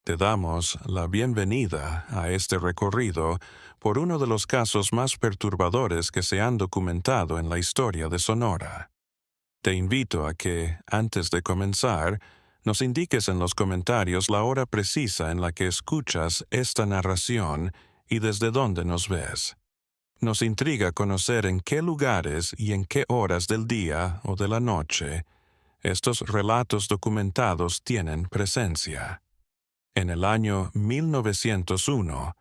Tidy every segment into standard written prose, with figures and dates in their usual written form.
Te damos la bienvenida a este recorrido por uno de los casos más perturbadores que se han documentado en la historia de Sonora. Te invito a que, antes de comenzar, nos indiques en los comentarios la hora precisa en la que escuchas esta narración y desde dónde nos ves. Nos intriga conocer en qué lugares y en qué horas del día o de la noche estos relatos documentados tienen presencia. En el año 1901,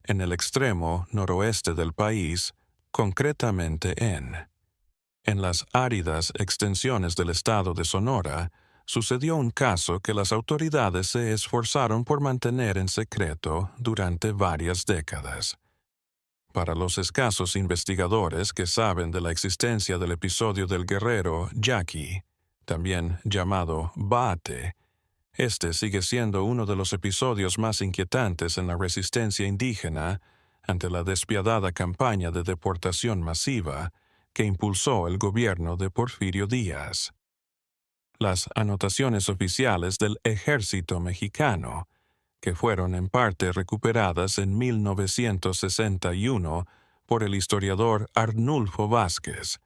en el extremo noroeste del país, concretamente en las áridas extensiones del estado de Sonora, sucedió un caso que las autoridades se esforzaron por mantener en secreto durante varias décadas. Para los escasos investigadores que saben de la existencia del episodio del guerrero Yaqui, también llamado Baate, este sigue siendo uno de los episodios más inquietantes en la resistencia indígena ante la despiadada campaña de deportación masiva que impulsó el gobierno de Porfirio Díaz. Las anotaciones oficiales del ejército mexicano, que fueron en parte recuperadas en 1961 por el historiador Arnulfo Vázquez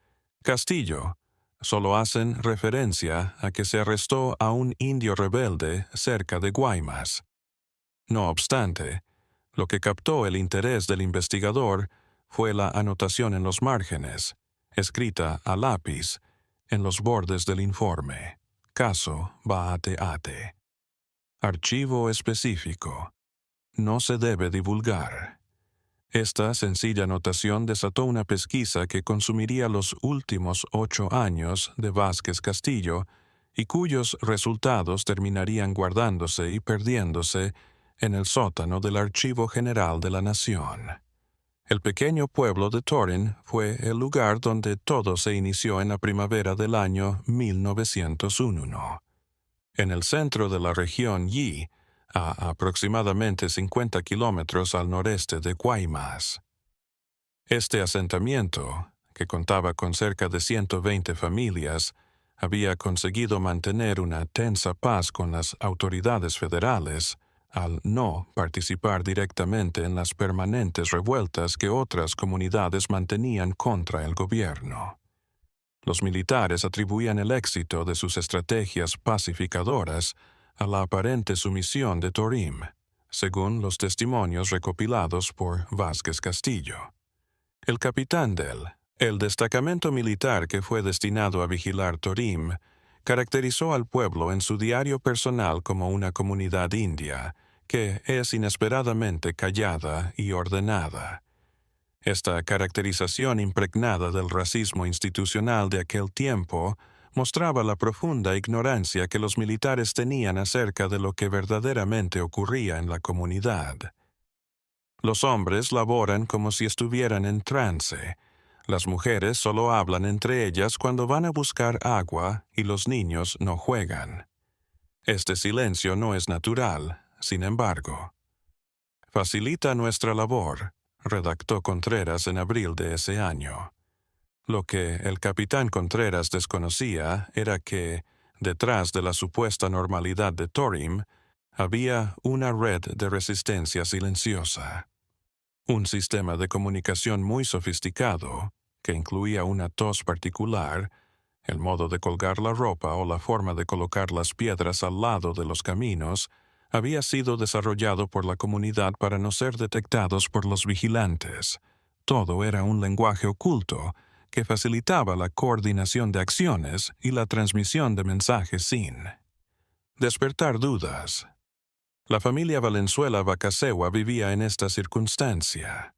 Castillo, solo hacen referencia a que se arrestó a un indio rebelde cerca de Guaymas. No obstante, lo que captó el interés del investigador fue la anotación en los márgenes, escrita a lápiz, en los bordes del informe. Caso Baate-Ate. Archivo específico. No se debe divulgar. Esta sencilla anotación desató una pesquisa que consumiría los últimos 8 años de Vázquez Castillo y cuyos resultados terminarían guardándose y perdiéndose en el sótano del Archivo General de la Nación. El pequeño pueblo de Torin fue el lugar donde todo se inició en la primavera del año 1901. En el centro de la región Yi, a aproximadamente 50 kilómetros al noreste de Guaymas. Este asentamiento, que contaba con cerca de 120 familias, había conseguido mantener una tensa paz con las autoridades federales al no participar directamente en las permanentes revueltas que otras comunidades mantenían contra el gobierno. Los militares atribuían el éxito de sus estrategias pacificadoras a la aparente sumisión de Torim, según los testimonios recopilados por Vázquez Castillo. El capitán el destacamento militar que fue destinado a vigilar Torim, caracterizó al pueblo en su diario personal como una comunidad india, que es inesperadamente callada y ordenada. Esta caracterización impregnada del racismo institucional de aquel tiempo mostraba la profunda ignorancia que los militares tenían acerca de lo que verdaderamente ocurría en la comunidad. Los hombres laboran como si estuvieran en trance. Las mujeres solo hablan entre ellas cuando van a buscar agua y los niños no juegan. Este silencio no es natural, sin embargo. Facilita nuestra labor, redactó Contreras en abril de ese año. Lo que el capitán Contreras desconocía era que, detrás de la supuesta normalidad de Torim, había una red de resistencia silenciosa. Un sistema de comunicación muy sofisticado, que incluía una tos particular, el modo de colgar la ropa o la forma de colocar las piedras al lado de los caminos, había sido desarrollado por la comunidad para no ser detectados por los vigilantes. Todo era un lenguaje oculto que facilitaba la coordinación de acciones y la transmisión de mensajes sin despertar dudas. La familia Valenzuela Bacasegua vivía en esta circunstancia.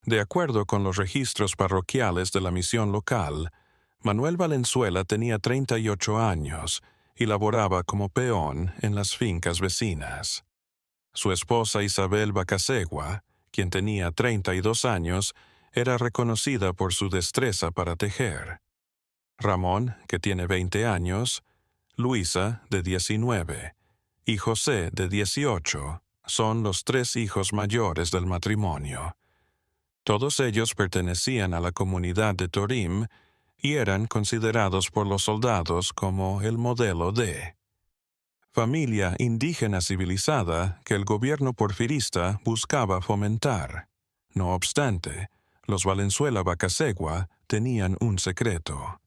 De acuerdo con los registros parroquiales de la misión local, Manuel Valenzuela tenía 38 años y laboraba como peón en las fincas vecinas. Su esposa Isabel Bacasegua, quien tenía 32 años, era reconocida por su destreza para tejer. Ramón, que tiene 20 años, Luisa, de 19, y José, de 18, son los 3 hijos mayores del matrimonio. Todos ellos pertenecían a la comunidad de Torim y eran considerados por los soldados como el modelo de familia indígena civilizada que el gobierno porfirista buscaba fomentar. No obstante, los Valenzuela Bacasegua tenían un secreto.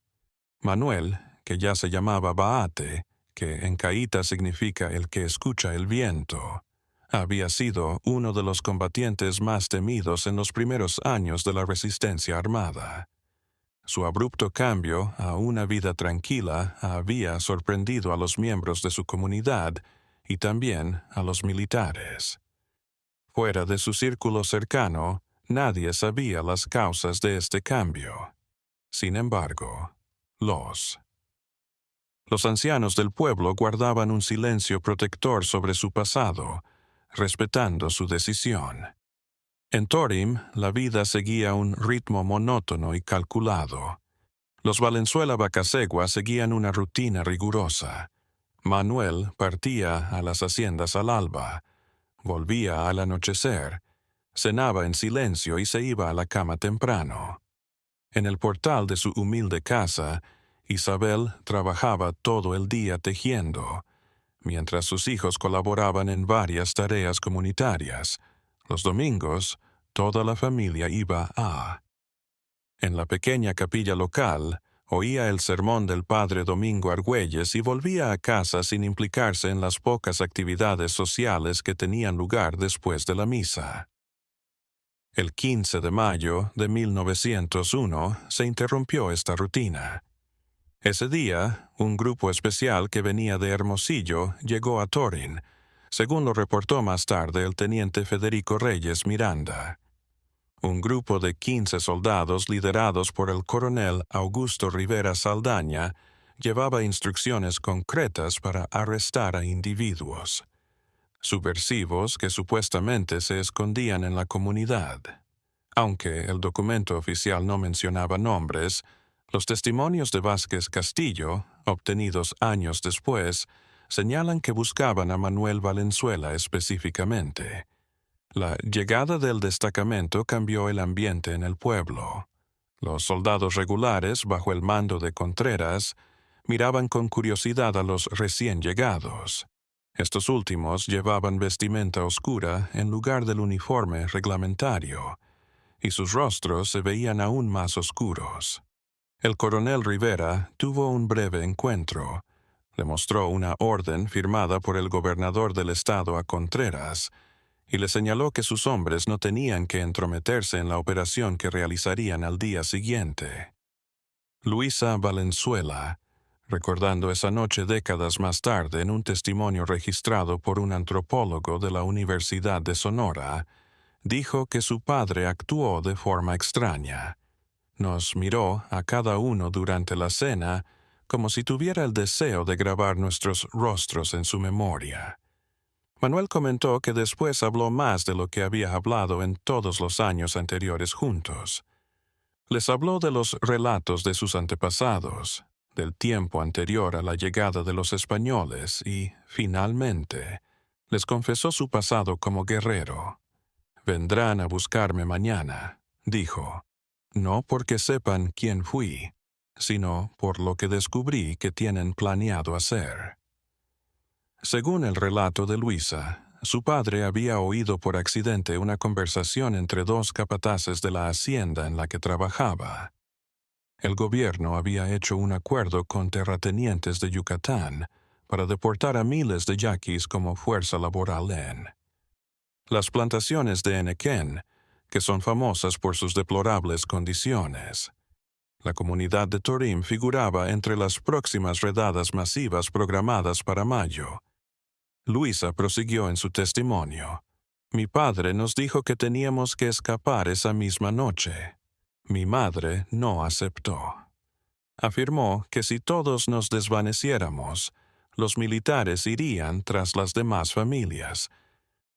Manuel, que ya se llamaba Baate, que en caíta significa el que escucha el viento, había sido uno de los combatientes más temidos en los primeros años de la resistencia armada. Su abrupto cambio a una vida tranquila había sorprendido a los miembros de su comunidad y también a los militares. Fuera de su círculo cercano, nadie sabía las causas de este cambio. Sin embargo, los ancianos del pueblo guardaban un silencio protector sobre su pasado, respetando su decisión. En Torim, la vida seguía un ritmo monótono y calculado. Los Valenzuela Bacasegua seguían una rutina rigurosa. Manuel partía a las haciendas al alba, volvía al anochecer, cenaba en silencio y se iba a la cama temprano. En el portal de su humilde casa, Isabel trabajaba todo el día tejiendo, mientras sus hijos colaboraban en varias tareas comunitarias. Los domingos, toda la familia iba En la pequeña capilla local, oía el sermón del padre Domingo Argüelles y volvía a casa sin implicarse en las pocas actividades sociales que tenían lugar después de la misa. El 15 de mayo de 1901 se interrumpió esta rutina. Ese día, un grupo especial que venía de Hermosillo llegó a Torín, según lo reportó más tarde el teniente Federico Reyes Miranda. Un grupo de 15 soldados liderados por el coronel Augusto Rivera Saldaña llevaba instrucciones concretas para arrestar a individuos subversivos que supuestamente se escondían en la comunidad. Aunque el documento oficial no mencionaba nombres, los testimonios de Vázquez Castillo, obtenidos años después, señalan que buscaban a Manuel Valenzuela específicamente. La llegada del destacamento cambió el ambiente en el pueblo. Los soldados regulares, bajo el mando de Contreras, miraban con curiosidad a los recién llegados. Estos últimos llevaban vestimenta oscura en lugar del uniforme reglamentario, y sus rostros se veían aún más oscuros. El coronel Rivera tuvo un breve encuentro. Le mostró una orden firmada por el gobernador del estado a Contreras, y le señaló que sus hombres no tenían que entrometerse en la operación que realizarían al día siguiente. Luisa Valenzuela, recordando esa noche décadas más tarde en un testimonio registrado por un antropólogo de la Universidad de Sonora, dijo que su padre actuó de forma extraña. Nos miró a cada uno durante la cena como si tuviera el deseo de grabar nuestros rostros en su memoria. Manuel comentó que después habló más de lo que había hablado en todos los años anteriores juntos. Les habló de los relatos de sus antepasados, del tiempo anterior a la llegada de los españoles y, finalmente, les confesó su pasado como guerrero. «Vendrán a buscarme mañana», dijo, «no porque sepan quién fui, sino por lo que descubrí que tienen planeado hacer». Según el relato de Luisa, su padre había oído por accidente una conversación entre dos capataces de la hacienda en la que trabajaba. El gobierno había hecho un acuerdo con terratenientes de Yucatán para deportar a miles de yaquis como fuerza laboral en las plantaciones de Enequén, que son famosas por sus deplorables condiciones. La comunidad de Torim figuraba entre las próximas redadas masivas programadas para mayo. Luisa prosiguió en su testimonio. «Mi padre nos dijo que teníamos que escapar esa misma noche. Mi madre no aceptó. Afirmó que si todos nos desvaneciéramos, los militares irían tras las demás familias.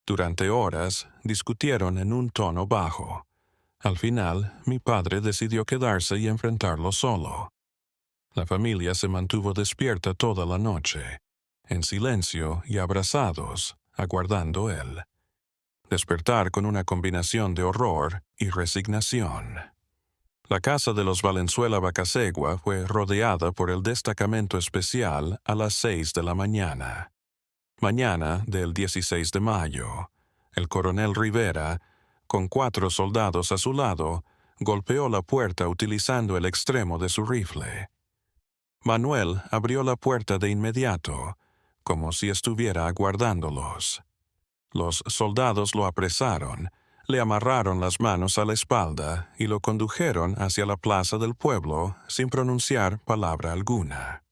Durante horas discutieron en un tono bajo. Al final, mi padre decidió quedarse y enfrentarlo solo. La familia se mantuvo despierta toda la noche, en silencio y abrazados, aguardando él. Despertar con una combinación de horror y resignación. La casa de los Valenzuela Bacasegua fue rodeada por el destacamento especial a las 6 de la mañana. Mañana del 16 de mayo, el coronel Rivera, con 4 soldados a su lado, golpeó la puerta utilizando el extremo de su rifle. Manuel abrió la puerta de inmediato, como si estuviera aguardándolos. Los soldados lo apresaron, le amarraron las manos a la espalda y lo condujeron hacia la plaza del pueblo sin pronunciar palabra alguna.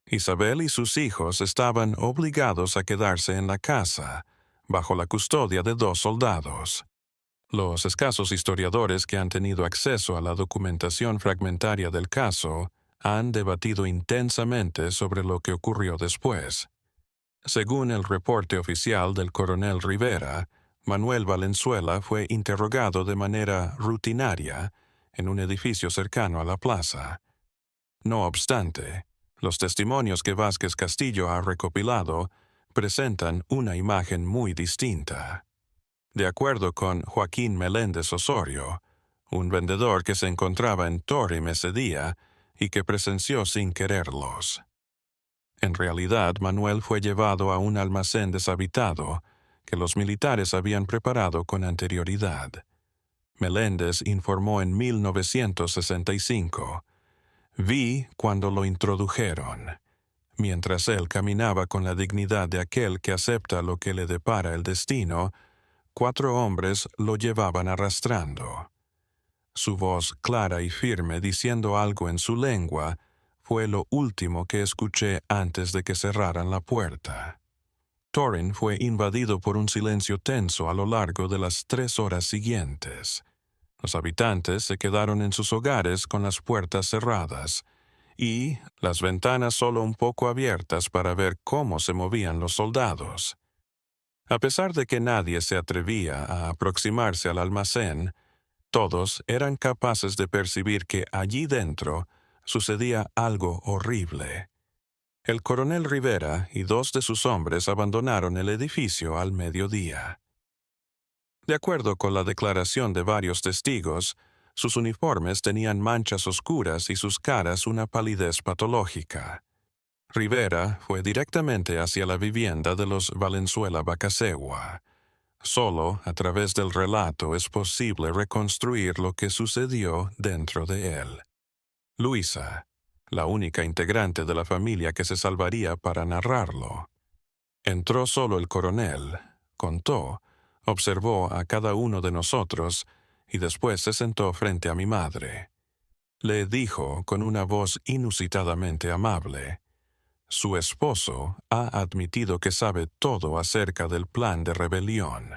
Isabel y sus hijos estaban obligados a quedarse en la casa, bajo la custodia de 2 soldados. Los escasos historiadores que han tenido acceso a la documentación fragmentaria del caso han debatido intensamente sobre lo que ocurrió después. Según el reporte oficial del coronel Rivera, Manuel Valenzuela fue interrogado de manera rutinaria en un edificio cercano a la plaza. No obstante, los testimonios que Vázquez Castillo ha recopilado presentan una imagen muy distinta. De acuerdo con Joaquín Meléndez Osorio, un vendedor que se encontraba en Torrim ese día y que presenció sin quererlos. En realidad, Manuel fue llevado a un almacén deshabitado que los militares habían preparado con anterioridad. Meléndez informó en 1965: «Vi cuando lo introdujeron, mientras él caminaba con la dignidad de aquel que acepta lo que le depara el destino, 4 hombres lo llevaban arrastrando. Su voz clara y firme diciendo algo en su lengua fue lo último que escuché antes de que cerraran la puerta». Torrim fue invadido por un silencio tenso a lo largo de las 3 horas siguientes. Los habitantes se quedaron en sus hogares con las puertas cerradas y las ventanas solo un poco abiertas para ver cómo se movían los soldados. A pesar de que nadie se atrevía a aproximarse al almacén, todos eran capaces de percibir que allí dentro sucedía algo horrible. El coronel Rivera y 2 de sus hombres abandonaron el edificio al mediodía. De acuerdo con la declaración de varios testigos, sus uniformes tenían manchas oscuras y sus caras una palidez patológica. Rivera fue directamente hacia la vivienda de los Valenzuela Bacasegua. Solo a través del relato es posible reconstruir lo que sucedió dentro de él. Luisa, la única integrante de la familia que se salvaría para narrarlo. Entró solo el coronel, contó, observó a cada uno de nosotros y después se sentó frente a mi madre. Le dijo con una voz inusitadamente amable: «Su esposo ha admitido que sabe todo acerca del plan de rebelión,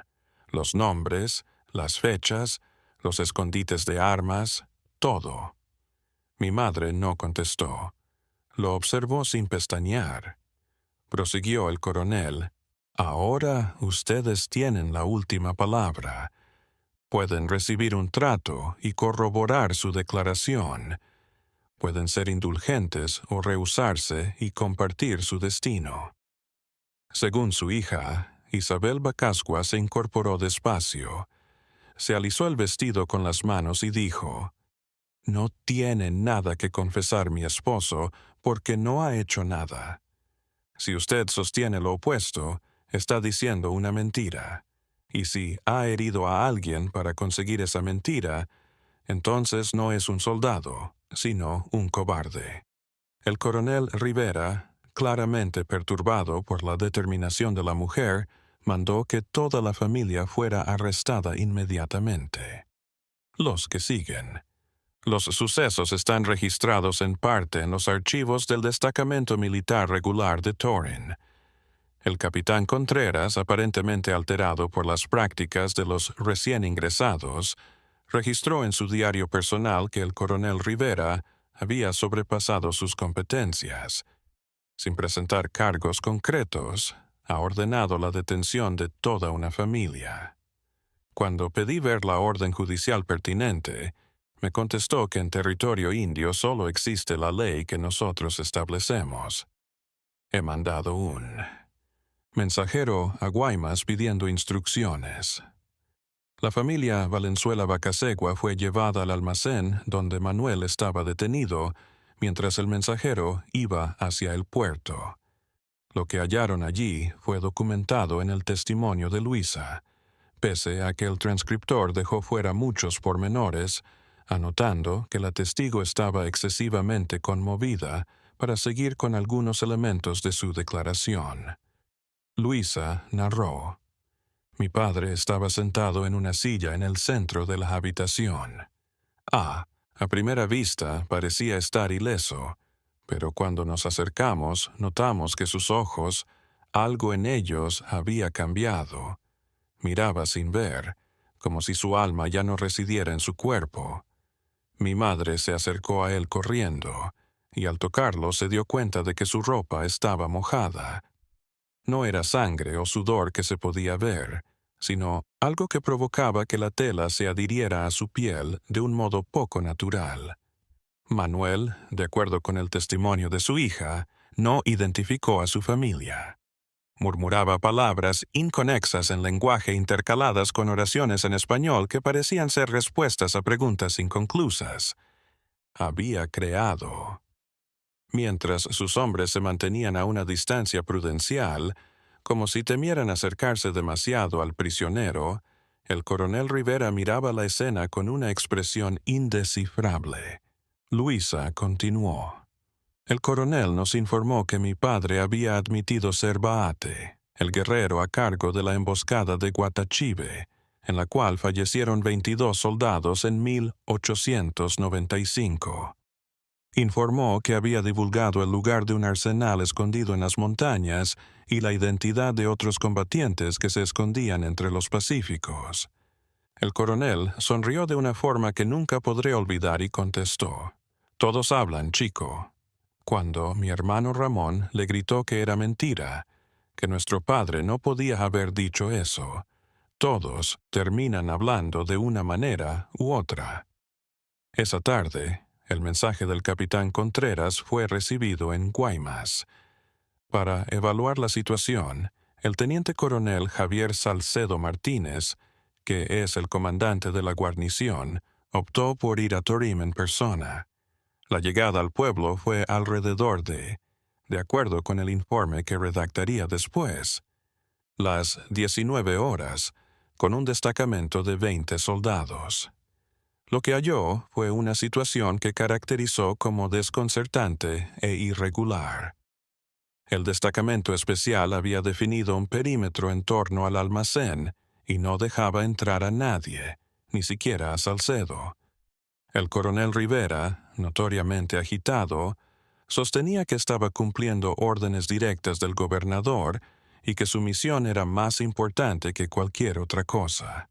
los nombres, las fechas, los escondites de armas, todo». Mi madre no contestó. Lo observó sin pestañear. Prosiguió el coronel: «Ahora ustedes tienen la última palabra. Pueden recibir un trato y corroborar su declaración. Pueden ser indulgentes o rehusarse y compartir su destino». Según su hija, Isabel Bacasgua se incorporó despacio. Se alisó el vestido con las manos y dijo: «No tiene nada que confesar mi esposo porque no ha hecho nada. Si usted sostiene lo opuesto, está diciendo una mentira. Y si ha herido a alguien para conseguir esa mentira, entonces no es un soldado, sino un cobarde». El coronel Rivera, claramente perturbado por la determinación de la mujer, mandó que toda la familia fuera arrestada inmediatamente. Los que siguen. Los sucesos están registrados en parte en los archivos del Destacamento Militar Regular de Torrim. El capitán Contreras, aparentemente alterado por las prácticas de los recién ingresados, registró en su diario personal que el coronel Rivera había sobrepasado sus competencias. Sin presentar cargos concretos, ha ordenado la detención de toda una familia. Cuando pedí ver la orden judicial pertinente, me contestó que en territorio indio solo existe la ley que nosotros establecemos. He mandado un mensajero a Guaymas pidiendo instrucciones. La familia Valenzuela Bacasegua fue llevada al almacén donde Manuel estaba detenido, mientras el mensajero iba hacia el puerto. Lo que hallaron allí fue documentado en el testimonio de Luisa, pese a que el transcriptor dejó fuera muchos pormenores, anotando que la testigo estaba excesivamente conmovida para seguir con algunos elementos de su declaración. Luisa narró: mi padre estaba sentado en una silla en el centro de la habitación. A primera vista parecía estar ileso, pero cuando nos acercamos notamos que sus ojos, algo en ellos había cambiado. Miraba sin ver, como si su alma ya no residiera en su cuerpo. Mi madre se acercó a él corriendo, y al tocarlo se dio cuenta de que su ropa estaba mojada. No era sangre o sudor que se podía ver, sino algo que provocaba que la tela se adhiriera a su piel de un modo poco natural. Manuel, de acuerdo con el testimonio de su hija, no identificó a su familia. Murmuraba palabras inconexas en lenguaje intercaladas con oraciones en español que parecían ser respuestas a preguntas inconclusas. Había creado. Mientras sus hombres se mantenían a una distancia prudencial, como si temieran acercarse demasiado al prisionero, el coronel Rivera miraba la escena con una expresión indescifrable. Luisa continuó: el coronel nos informó que mi padre había admitido ser Baate, el guerrero a cargo de la emboscada de Guatachive, en la cual fallecieron 22 soldados en 1895. Informó que había divulgado el lugar de un arsenal escondido en las montañas y la identidad de otros combatientes que se escondían entre los pacíficos. El coronel sonrió de una forma que nunca podré olvidar y contestó: todos hablan, chico. Cuando mi hermano Ramón le gritó que era mentira, que nuestro padre no podía haber dicho eso. Todos terminan hablando de una manera u otra. Esa tarde, el mensaje del capitán Contreras fue recibido en Guaymas. Para evaluar la situación, el teniente coronel Javier Salcedo Martínez, que es el comandante de la guarnición, optó por ir a Torim en persona. La llegada al pueblo fue alrededor de acuerdo con el informe que redactaría después, las 19 horas, con un destacamento de 20 soldados. Lo que halló fue una situación que caracterizó como desconcertante e irregular. El destacamento especial había definido un perímetro en torno al almacén y no dejaba entrar a nadie, ni siquiera a Salcedo. El coronel Rivera, notoriamente agitado, sostenía que estaba cumpliendo órdenes directas del gobernador y que su misión era más importante que cualquier otra cosa.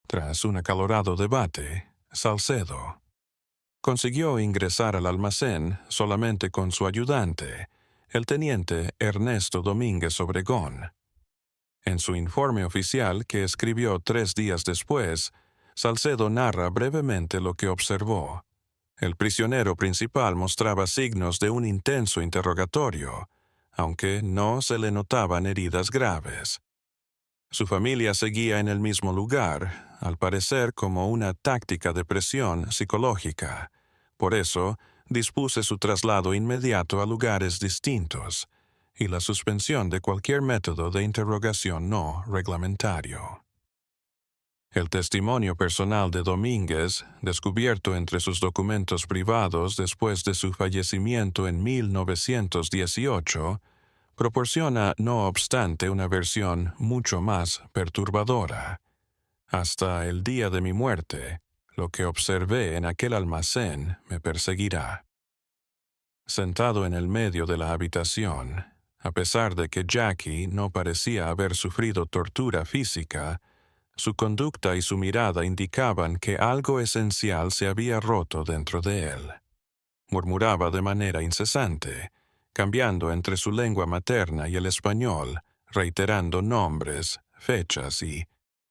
Tras un acalorado debate, Salcedo consiguió ingresar al almacén solamente con su ayudante, el teniente Ernesto Domínguez Obregón. En su informe oficial, que escribió 3 días después, Salcedo narra brevemente lo que observó. El prisionero principal mostraba signos de un intenso interrogatorio, aunque no se le notaban heridas graves. Su familia seguía en el mismo lugar, al parecer como una táctica de presión psicológica. Por eso, dispuse su traslado inmediato a lugares distintos y la suspensión de cualquier método de interrogación no reglamentario. El testimonio personal de Domínguez, descubierto entre sus documentos privados después de su fallecimiento en 1918, proporciona, no obstante, una versión mucho más perturbadora. Hasta el día de mi muerte, lo que observé en aquel almacén me perseguirá. Sentado en el medio de la habitación, a pesar de que Jackie no parecía haber sufrido tortura física, su conducta y su mirada indicaban que algo esencial se había roto dentro de él. Murmuraba de manera incesante, cambiando entre su lengua materna y el español, reiterando nombres, fechas y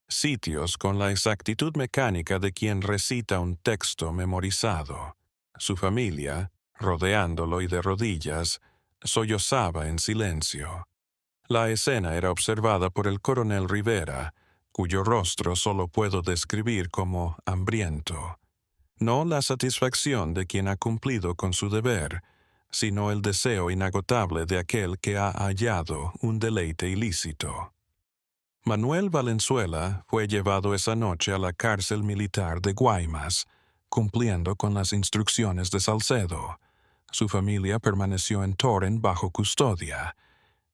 sitios con la exactitud mecánica de quien recita un texto memorizado. Su familia, rodeándolo y de rodillas, sollozaba en silencio. La escena era observada por el coronel Rivera, cuyo rostro solo puedo describir como hambriento. No la satisfacción de quien ha cumplido con su deber, sino el deseo inagotable de aquel que ha hallado un deleite ilícito. Manuel Valenzuela fue llevado esa noche a la cárcel militar de Guaymas, cumpliendo con las instrucciones de Salcedo. Su familia permaneció en Torren bajo custodia.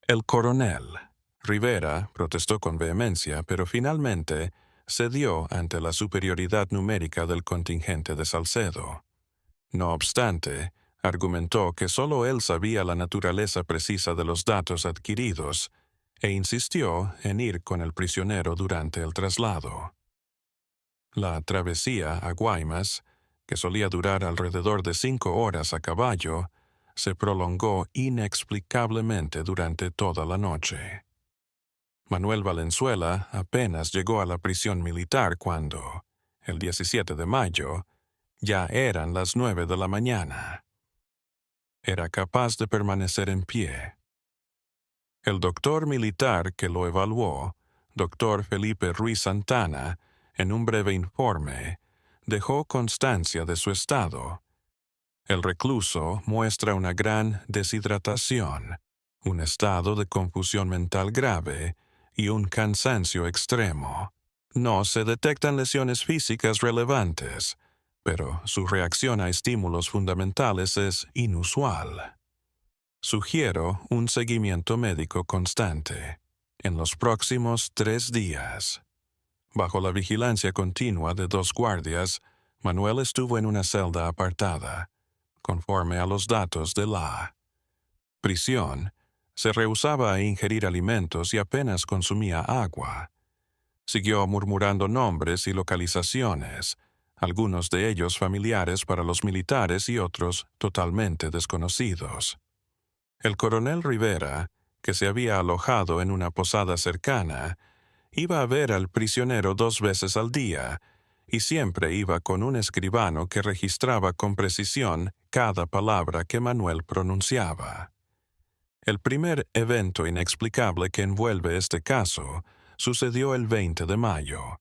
El coronel Rivera protestó con vehemencia, pero finalmente cedió ante la superioridad numérica del contingente de Salcedo. No obstante, argumentó que solo él sabía la naturaleza precisa de los datos adquiridos e insistió en ir con el prisionero durante el traslado. La travesía a Guaymas, que solía durar alrededor de 5 horas a caballo, se prolongó inexplicablemente durante toda la noche. Manuel Valenzuela apenas llegó a la prisión militar cuando, el 17 de mayo, ya eran las 9 de la mañana. Era capaz de permanecer en pie. El doctor militar que lo evaluó, doctor Felipe Ruiz Santana, en un breve informe, dejó constancia de su estado. El recluso muestra una gran deshidratación, un estado de confusión mental grave y un cansancio extremo. No se detectan lesiones físicas relevantes, pero su reacción a estímulos fundamentales es inusual. Sugiero un seguimiento médico constante. En los próximos 3 días, bajo la vigilancia continua de 2 guardias, Manuel estuvo en una celda apartada, conforme a los datos de la prisión. Se rehusaba a ingerir alimentos y apenas consumía agua. Siguió murmurando nombres y localizaciones, algunos de ellos familiares para los militares y otros totalmente desconocidos. El coronel Rivera, que se había alojado en una posada cercana, iba a ver al prisionero 2 veces al día, y siempre iba con un escribano que registraba con precisión cada palabra que Manuel pronunciaba. El primer evento inexplicable que envuelve este caso sucedió el 20 de mayo,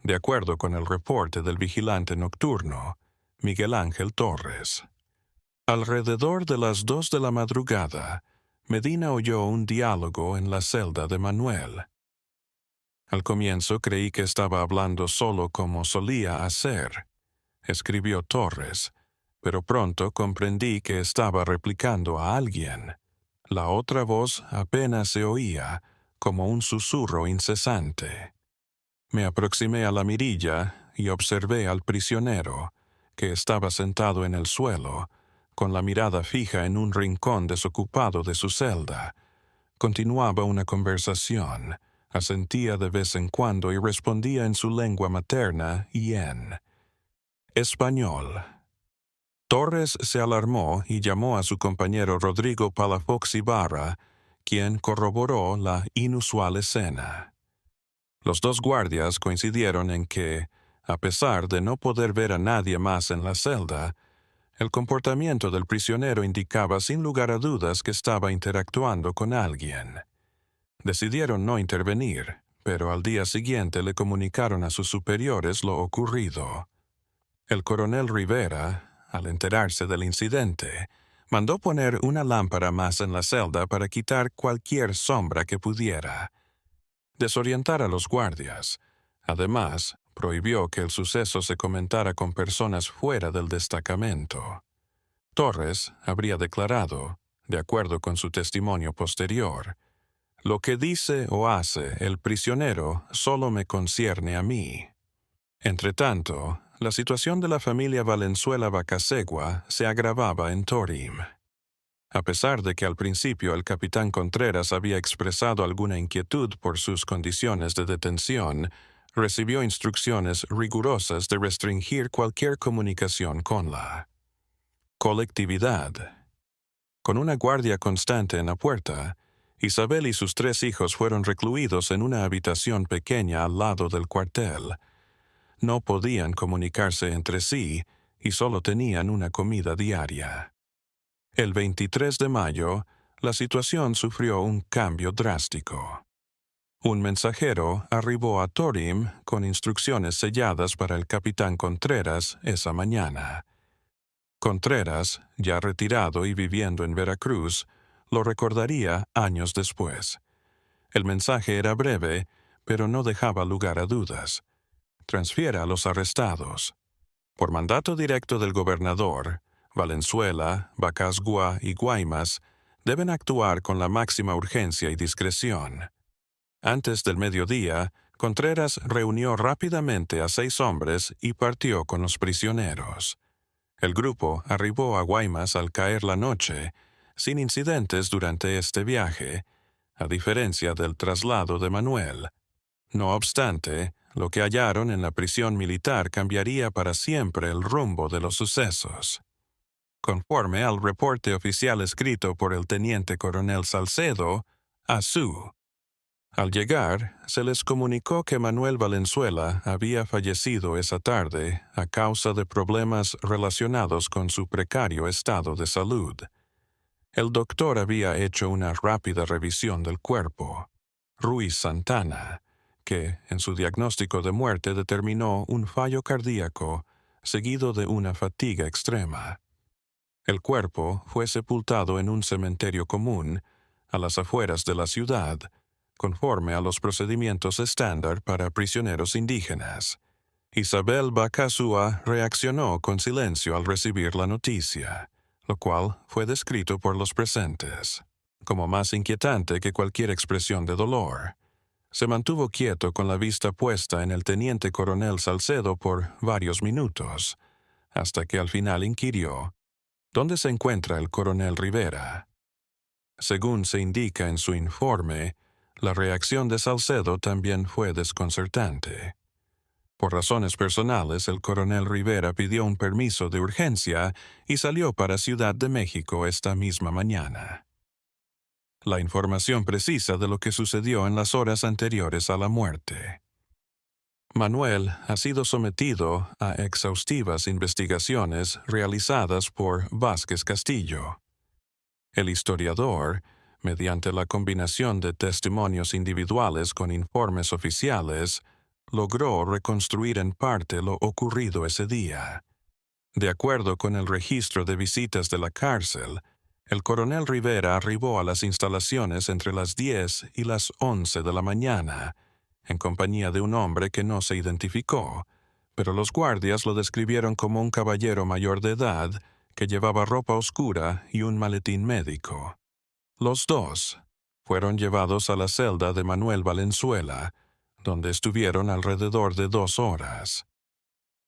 de acuerdo con el reporte del vigilante nocturno, Miguel Ángel Torres. Alrededor de las 2 de la madrugada, Medina oyó un diálogo en la celda de Manuel. Al comienzo creí que estaba hablando solo como solía hacer, escribió Torres, pero pronto comprendí que estaba replicando a alguien. La otra voz apenas se oía, como un susurro incesante. Me aproximé a la mirilla y observé al prisionero, que estaba sentado en el suelo, con la mirada fija en un rincón desocupado de su celda. Continuaba una conversación, asentía de vez en cuando y respondía en su lengua materna y en español. Torres se alarmó y llamó a su compañero Rodrigo Palafox Ibarra, quien corroboró la inusual escena. Los 2 guardias coincidieron en que, a pesar de no poder ver a nadie más en la celda, el comportamiento del prisionero indicaba sin lugar a dudas que estaba interactuando con alguien. Decidieron no intervenir, pero al día siguiente le comunicaron a sus superiores lo ocurrido. El coronel Rivera, al enterarse del incidente, mandó poner una lámpara más en la celda para quitar cualquier sombra que pudiera desorientar a los guardias. Además, prohibió que el suceso se comentara con personas fuera del destacamento. Torres habría declarado, de acuerdo con su testimonio posterior, «Lo que dice o hace el prisionero solo me concierne a mí». Entretanto, la situación de la familia Valenzuela Bacasegua se agravaba en Torim. A pesar de que al principio el capitán Contreras había expresado alguna inquietud por sus condiciones de detención, recibió instrucciones rigurosas de restringir cualquier comunicación con la colectividad. Con una guardia constante en la puerta, Isabel y sus 3 hijos fueron recluidos en una habitación pequeña al lado del cuartel. No podían comunicarse entre sí y solo tenían una comida diaria. El 23 de mayo, la situación sufrió un cambio drástico. Un mensajero arribó a Torim con instrucciones selladas para el capitán Contreras esa mañana. Contreras, ya retirado y viviendo en Veracruz, lo recordaría años después. El mensaje era breve, pero no dejaba lugar a dudas. Transfiera a los arrestados. Por mandato directo del gobernador, Valenzuela, Bacasgua y Guaymas deben actuar con la máxima urgencia y discreción. Antes del mediodía, Contreras reunió rápidamente a 6 hombres y partió con los prisioneros. El grupo arribó a Guaymas al caer la noche, sin incidentes durante este viaje, a diferencia del traslado de Manuel. No obstante, lo que hallaron en la prisión militar cambiaría para siempre el rumbo de los sucesos. Conforme al reporte oficial escrito por el teniente coronel Salcedo, ASU. Al llegar, se les comunicó que Manuel Valenzuela había fallecido esa tarde a causa de problemas relacionados con su precario estado de salud. El doctor había hecho una rápida revisión del cuerpo. Ruiz Santana, que en su diagnóstico de muerte determinó un fallo cardíaco seguido de una fatiga extrema. El cuerpo fue sepultado en un cementerio común, a las afueras de la ciudad, conforme a los procedimientos estándar para prisioneros indígenas. Isabel Bacasúa reaccionó con silencio al recibir la noticia, lo cual fue descrito por los presentes como más inquietante que cualquier expresión de dolor. Se mantuvo quieto con la vista puesta en el teniente coronel Salcedo por varios minutos, hasta que al final inquirió: ¿dónde se encuentra el coronel Rivera? Según se indica en su informe, la reacción de Salcedo también fue desconcertante. Por razones personales, el coronel Rivera pidió un permiso de urgencia y salió para Ciudad de México esta misma mañana. La información precisa de lo que sucedió en las horas anteriores a la muerte. Manuel ha sido sometido a exhaustivas investigaciones realizadas por Vázquez Castillo. El historiador, mediante la combinación de testimonios individuales con informes oficiales, logró reconstruir en parte lo ocurrido ese día. De acuerdo con el registro de visitas de la cárcel, el coronel Rivera arribó a las instalaciones entre las 10 y las 11 de la mañana, en compañía de un hombre que no se identificó, pero los guardias lo describieron como un caballero mayor de edad que llevaba ropa oscura y un maletín médico. Los dos fueron llevados a la celda de Manuel Valenzuela, donde estuvieron alrededor de 2 horas.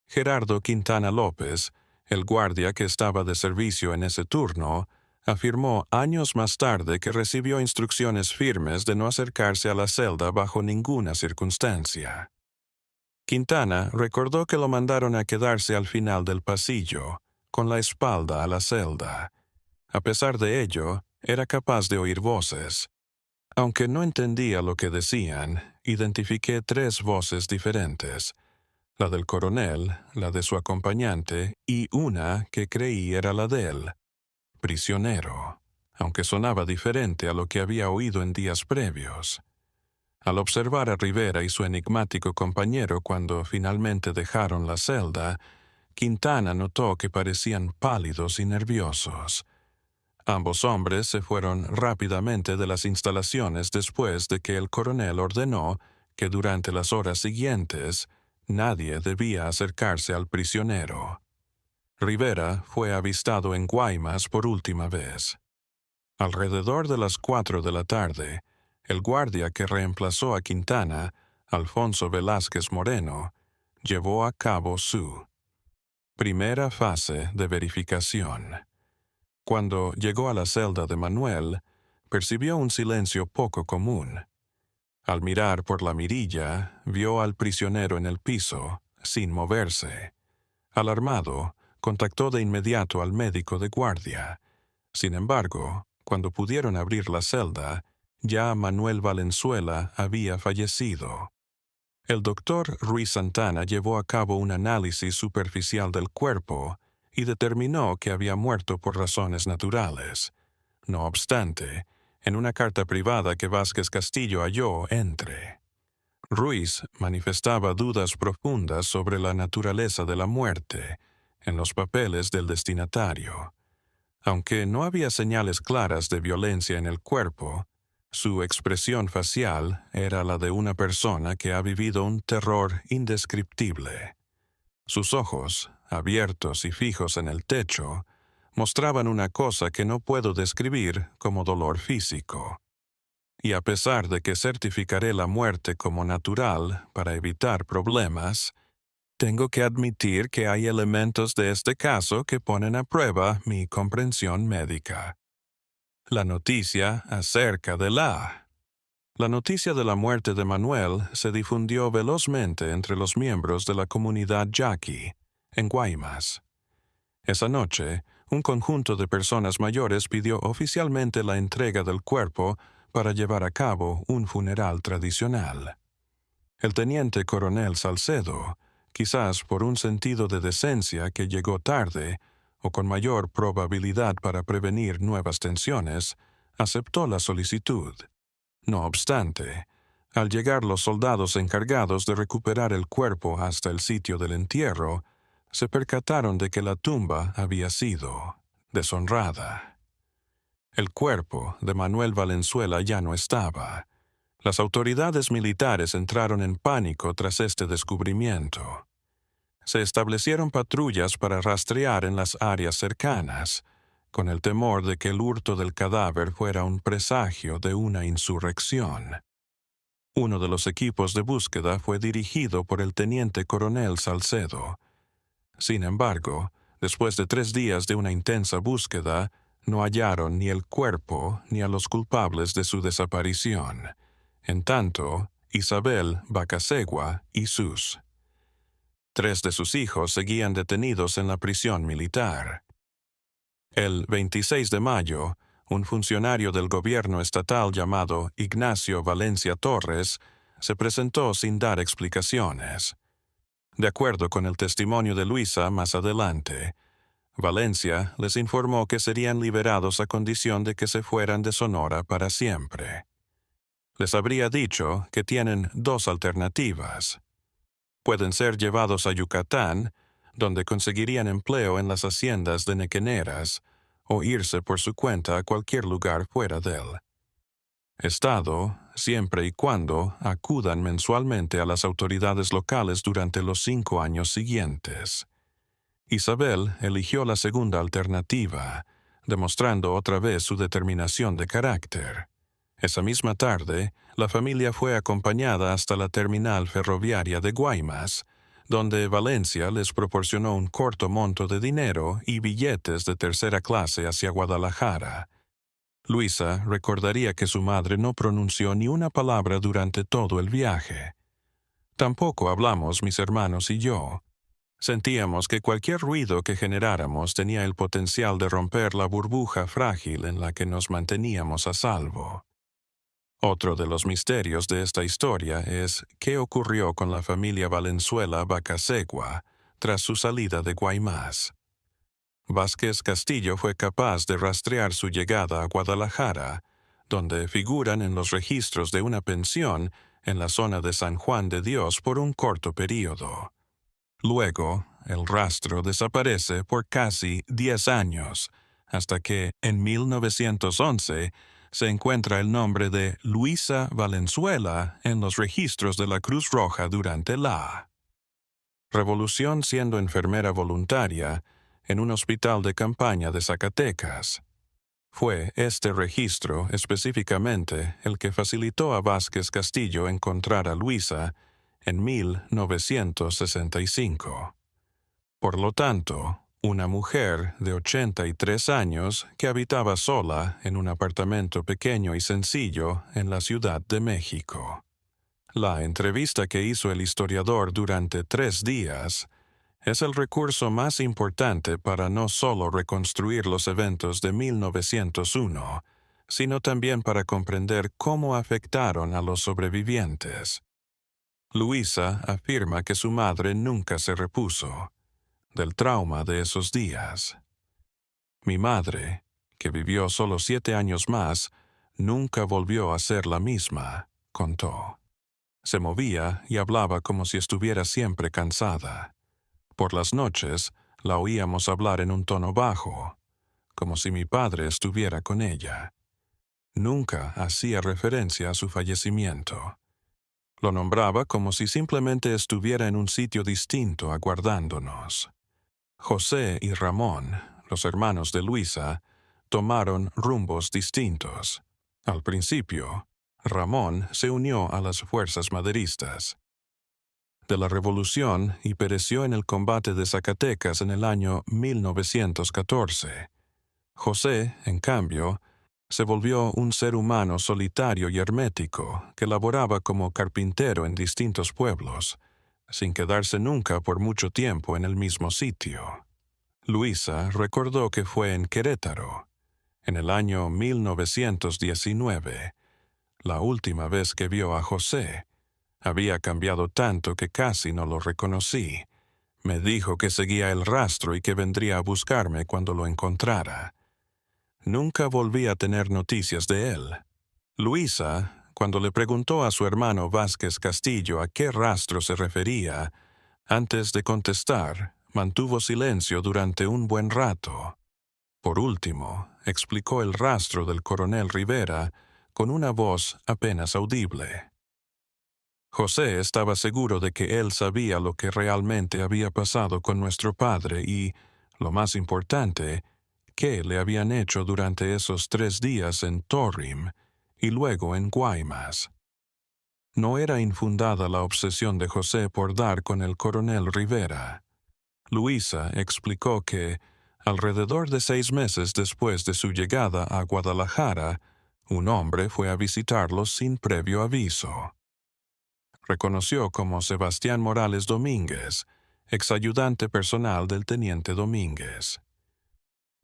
Gerardo Quintana López, el guardia que estaba de servicio en ese turno, afirmó años más tarde que recibió instrucciones firmes de no acercarse a la celda bajo ninguna circunstancia. Quintana recordó que lo mandaron a quedarse al final del pasillo, con la espalda a la celda. A pesar de ello, era capaz de oír voces. Aunque no entendía lo que decían, identifiqué 3 voces diferentes: la del coronel, la de su acompañante y una que creí era la de él. Prisionero, aunque sonaba diferente a lo que había oído en días previos. Al observar a Rivera y su enigmático compañero cuando finalmente dejaron la celda, Quintana notó que parecían pálidos y nerviosos. Ambos hombres se fueron rápidamente de las instalaciones después de que el coronel ordenó que durante las horas siguientes nadie debía acercarse al prisionero. Rivera fue avistado en Guaymas por última vez. Alrededor de las 4 de la tarde, el guardia que reemplazó a Quintana, Alfonso Velázquez Moreno, llevó a cabo su primera fase de verificación. Cuando llegó a la celda de Manuel, percibió un silencio poco común. Al mirar por la mirilla, vio al prisionero en el piso, sin moverse. Alarmado, contactó de inmediato al médico de guardia. Sin embargo, cuando pudieron abrir la celda, ya Manuel Valenzuela había fallecido. El doctor Ruiz Santana llevó a cabo un análisis superficial del cuerpo y determinó que había muerto por razones naturales. No obstante, en una carta privada que Vázquez Castillo halló Ruiz manifestaba dudas profundas sobre la naturaleza de la muerte, en los papeles del destinatario. Aunque no había señales claras de violencia en el cuerpo, su expresión facial era la de una persona que ha vivido un terror indescriptible. Sus ojos, abiertos y fijos en el techo, mostraban una cosa que no puedo describir como dolor físico. Y a pesar de que certificaré la muerte como natural para evitar problemas, tengo que admitir que hay elementos de este caso que ponen a prueba mi comprensión médica. La noticia acerca de La noticia de la muerte de Manuel se difundió velozmente entre los miembros de la comunidad yaqui, en Guaymas. Esa noche, un conjunto de personas mayores pidió oficialmente la entrega del cuerpo para llevar a cabo un funeral tradicional. El teniente coronel Salcedo, quizás por un sentido de decencia que llegó tarde o con mayor probabilidad para prevenir nuevas tensiones, aceptó la solicitud. No obstante, al llegar los soldados encargados de recuperar el cuerpo hasta el sitio del entierro, se percataron de que la tumba había sido deshonrada. El cuerpo de Manuel Valenzuela ya no estaba. Las autoridades militares entraron en pánico tras este descubrimiento. Se establecieron patrullas para rastrear en las áreas cercanas, con el temor de que el hurto del cadáver fuera un presagio de una insurrección. Uno de los equipos de búsqueda fue dirigido por el teniente coronel Salcedo. Sin embargo, después de 3 días de una intensa búsqueda, no hallaron ni el cuerpo ni a los culpables de su desaparición. En tanto, Isabel Bacasegua y sus 3 de sus hijos seguían detenidos en la prisión militar. El 26 de mayo, un funcionario del gobierno estatal llamado Ignacio Valencia Torres se presentó sin dar explicaciones. De acuerdo con el testimonio de Luisa más adelante, Valencia les informó que serían liberados a condición de que se fueran de Sonora para siempre. Les habría dicho que tienen 2 alternativas. Pueden ser llevados a Yucatán, donde conseguirían empleo en las haciendas de nequeneras, o irse por su cuenta a cualquier lugar fuera del estado, siempre y cuando acudan mensualmente a las autoridades locales durante los 5 años siguientes. Isabel eligió la segunda alternativa, demostrando otra vez su determinación de carácter. Esa misma tarde, la familia fue acompañada hasta la terminal ferroviaria de Guaymas, donde Valencia les proporcionó un corto monto de dinero y billetes de tercera clase hacia Guadalajara. Luisa recordaría que su madre no pronunció ni una palabra durante todo el viaje. Tampoco hablamos mis hermanos y yo. Sentíamos que cualquier ruido que generáramos tenía el potencial de romper la burbuja frágil en la que nos manteníamos a salvo. Otro de los misterios de esta historia es qué ocurrió con la familia Valenzuela Bacasegua tras su salida de Guaymas. Vázquez Castillo fue capaz de rastrear su llegada a Guadalajara, donde figuran en los registros de una pensión en la zona de San Juan de Dios por un corto período. Luego, el rastro desaparece por casi 10 años, hasta que, en 1911, se encuentra el nombre de Luisa Valenzuela en los registros de la Cruz Roja durante la Revolución siendo enfermera voluntaria en un hospital de campaña de Zacatecas. Fue este registro específicamente el que facilitó a Vázquez Castillo encontrar a Luisa en 1965. Por lo tanto, una mujer de 83 años que habitaba sola en un apartamento pequeño y sencillo en la Ciudad de México. La entrevista que hizo el historiador durante 3 días es el recurso más importante para no solo reconstruir los eventos de 1901, sino también para comprender cómo afectaron a los sobrevivientes. Luisa afirma que su madre nunca se repuso del trauma de esos días. Mi madre, que vivió solo 7 años más, nunca volvió a ser la misma, contó. Se movía y hablaba como si estuviera siempre cansada. Por las noches, La oíamos hablar en un tono bajo, como si mi padre estuviera con ella. Nunca hacía referencia a su fallecimiento. Lo nombraba como si simplemente estuviera en un sitio distinto aguardándonos. José y Ramón, los hermanos de Luisa, tomaron rumbos distintos. Al principio, Ramón se unió a las fuerzas maderistas de la Revolución y pereció en el combate de Zacatecas en el año 1914. José, en cambio, se volvió un ser humano solitario y hermético que laboraba como carpintero en distintos pueblos, sin quedarse nunca por mucho tiempo en el mismo sitio. Luisa recordó que fue en Querétaro, en el año 1919, la última vez que vio a José. Había cambiado tanto que casi no lo reconocí. Me dijo que seguía el rastro y que vendría a buscarme cuando lo encontrara. Nunca volví a tener noticias de él. Luisa, cuando le preguntó a su hermano Vázquez Castillo a qué rastro se refería, antes de contestar, mantuvo silencio durante un buen rato. Por último, explicó el rastro del coronel Rivera con una voz apenas audible. José estaba seguro de que él sabía lo que realmente había pasado con nuestro padre y, lo más importante, qué le habían hecho durante esos 3 días en Torrim y luego en Guaymas. No era infundada la obsesión de José por dar con el coronel Rivera. Luisa explicó que, alrededor de 6 meses después de su llegada a Guadalajara, un hombre fue a visitarlos sin previo aviso. Reconoció como Sebastián Morales Domínguez, exayudante personal del teniente Domínguez.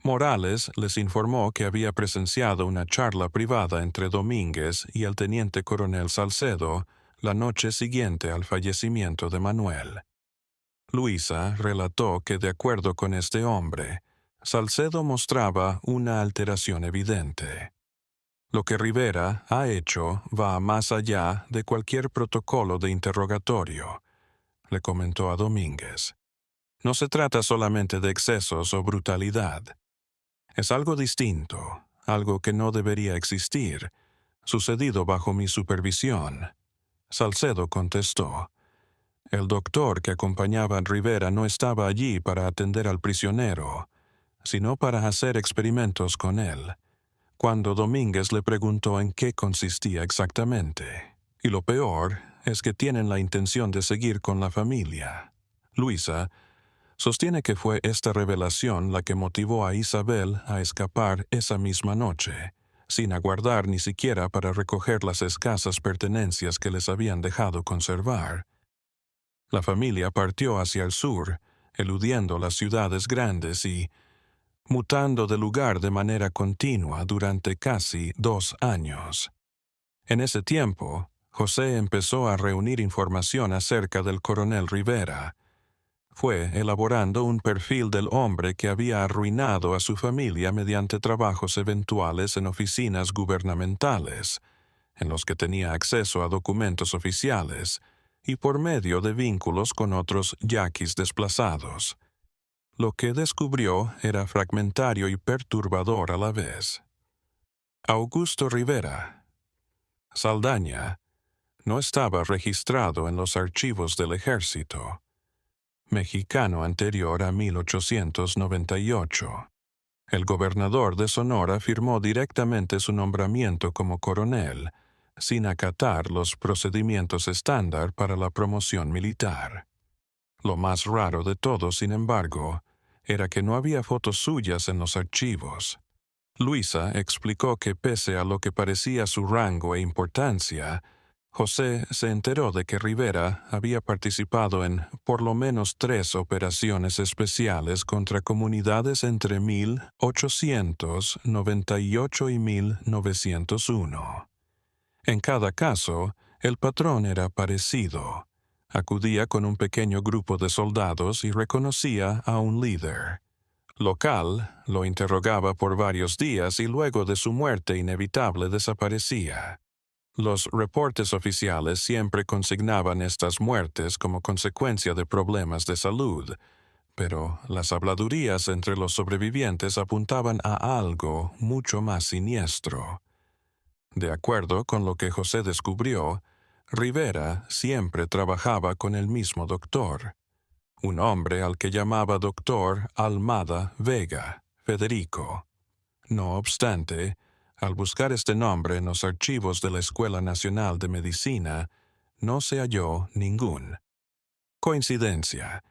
Morales les informó que había presenciado una charla privada entre Domínguez y el teniente coronel Salcedo la noche siguiente al fallecimiento de Manuel. Luisa relató que, de acuerdo con este hombre, Salcedo mostraba una alteración evidente. Lo que Rivera ha hecho va más allá de cualquier protocolo de interrogatorio, le comentó a Domínguez. No se trata solamente de excesos o brutalidad. Es algo distinto, algo que no debería existir, sucedido bajo mi supervisión. Salcedo contestó. El doctor que acompañaba a Rivera no estaba allí para atender al prisionero, sino para hacer experimentos con él. Cuando Domínguez le preguntó en qué consistía exactamente. Y lo peor es que tienen la intención de seguir con la familia. Luisa sostiene que fue esta revelación la que motivó a Isabel a escapar esa misma noche, sin aguardar ni siquiera para recoger las escasas pertenencias que les habían dejado conservar. La familia partió hacia el sur, eludiendo las ciudades grandes y mutando de lugar de manera continua durante casi 2 años. En ese tiempo, José empezó a reunir información acerca del coronel Rivera. Fue elaborando un perfil del hombre que había arruinado a su familia mediante trabajos eventuales en oficinas gubernamentales, en los que tenía acceso a documentos oficiales, y por medio de vínculos con otros yaquis desplazados. Lo que descubrió era fragmentario y perturbador a la vez. Augusto Rivera. Saldaña. No estaba registrado en los archivos del ejército. Mexicano anterior a 1898. El gobernador de Sonora firmó directamente su nombramiento como coronel, sin acatar los procedimientos estándar para la promoción militar. Lo más raro de todo, sin embargo, era que no había fotos suyas en los archivos. Luisa explicó que pese a lo que parecía su rango e importancia, José se enteró de que Rivera había participado en por lo menos 3 operaciones especiales contra comunidades entre 1898 y 1901. En cada caso, el patrón era parecido. Acudía con un pequeño grupo de soldados y reconocía a un líder local, lo interrogaba por varios días y luego de su muerte inevitable desaparecía. Los reportes oficiales siempre consignaban estas muertes como consecuencia de problemas de salud, pero las habladurías entre los sobrevivientes apuntaban a algo mucho más siniestro. De acuerdo con lo que José descubrió, Rivera siempre trabajaba con el mismo doctor, un hombre al que llamaba doctor Almada Vega, Federico. No obstante, al buscar este nombre en los archivos de la Escuela Nacional de Medicina, no se halló ningún. Coincidencia.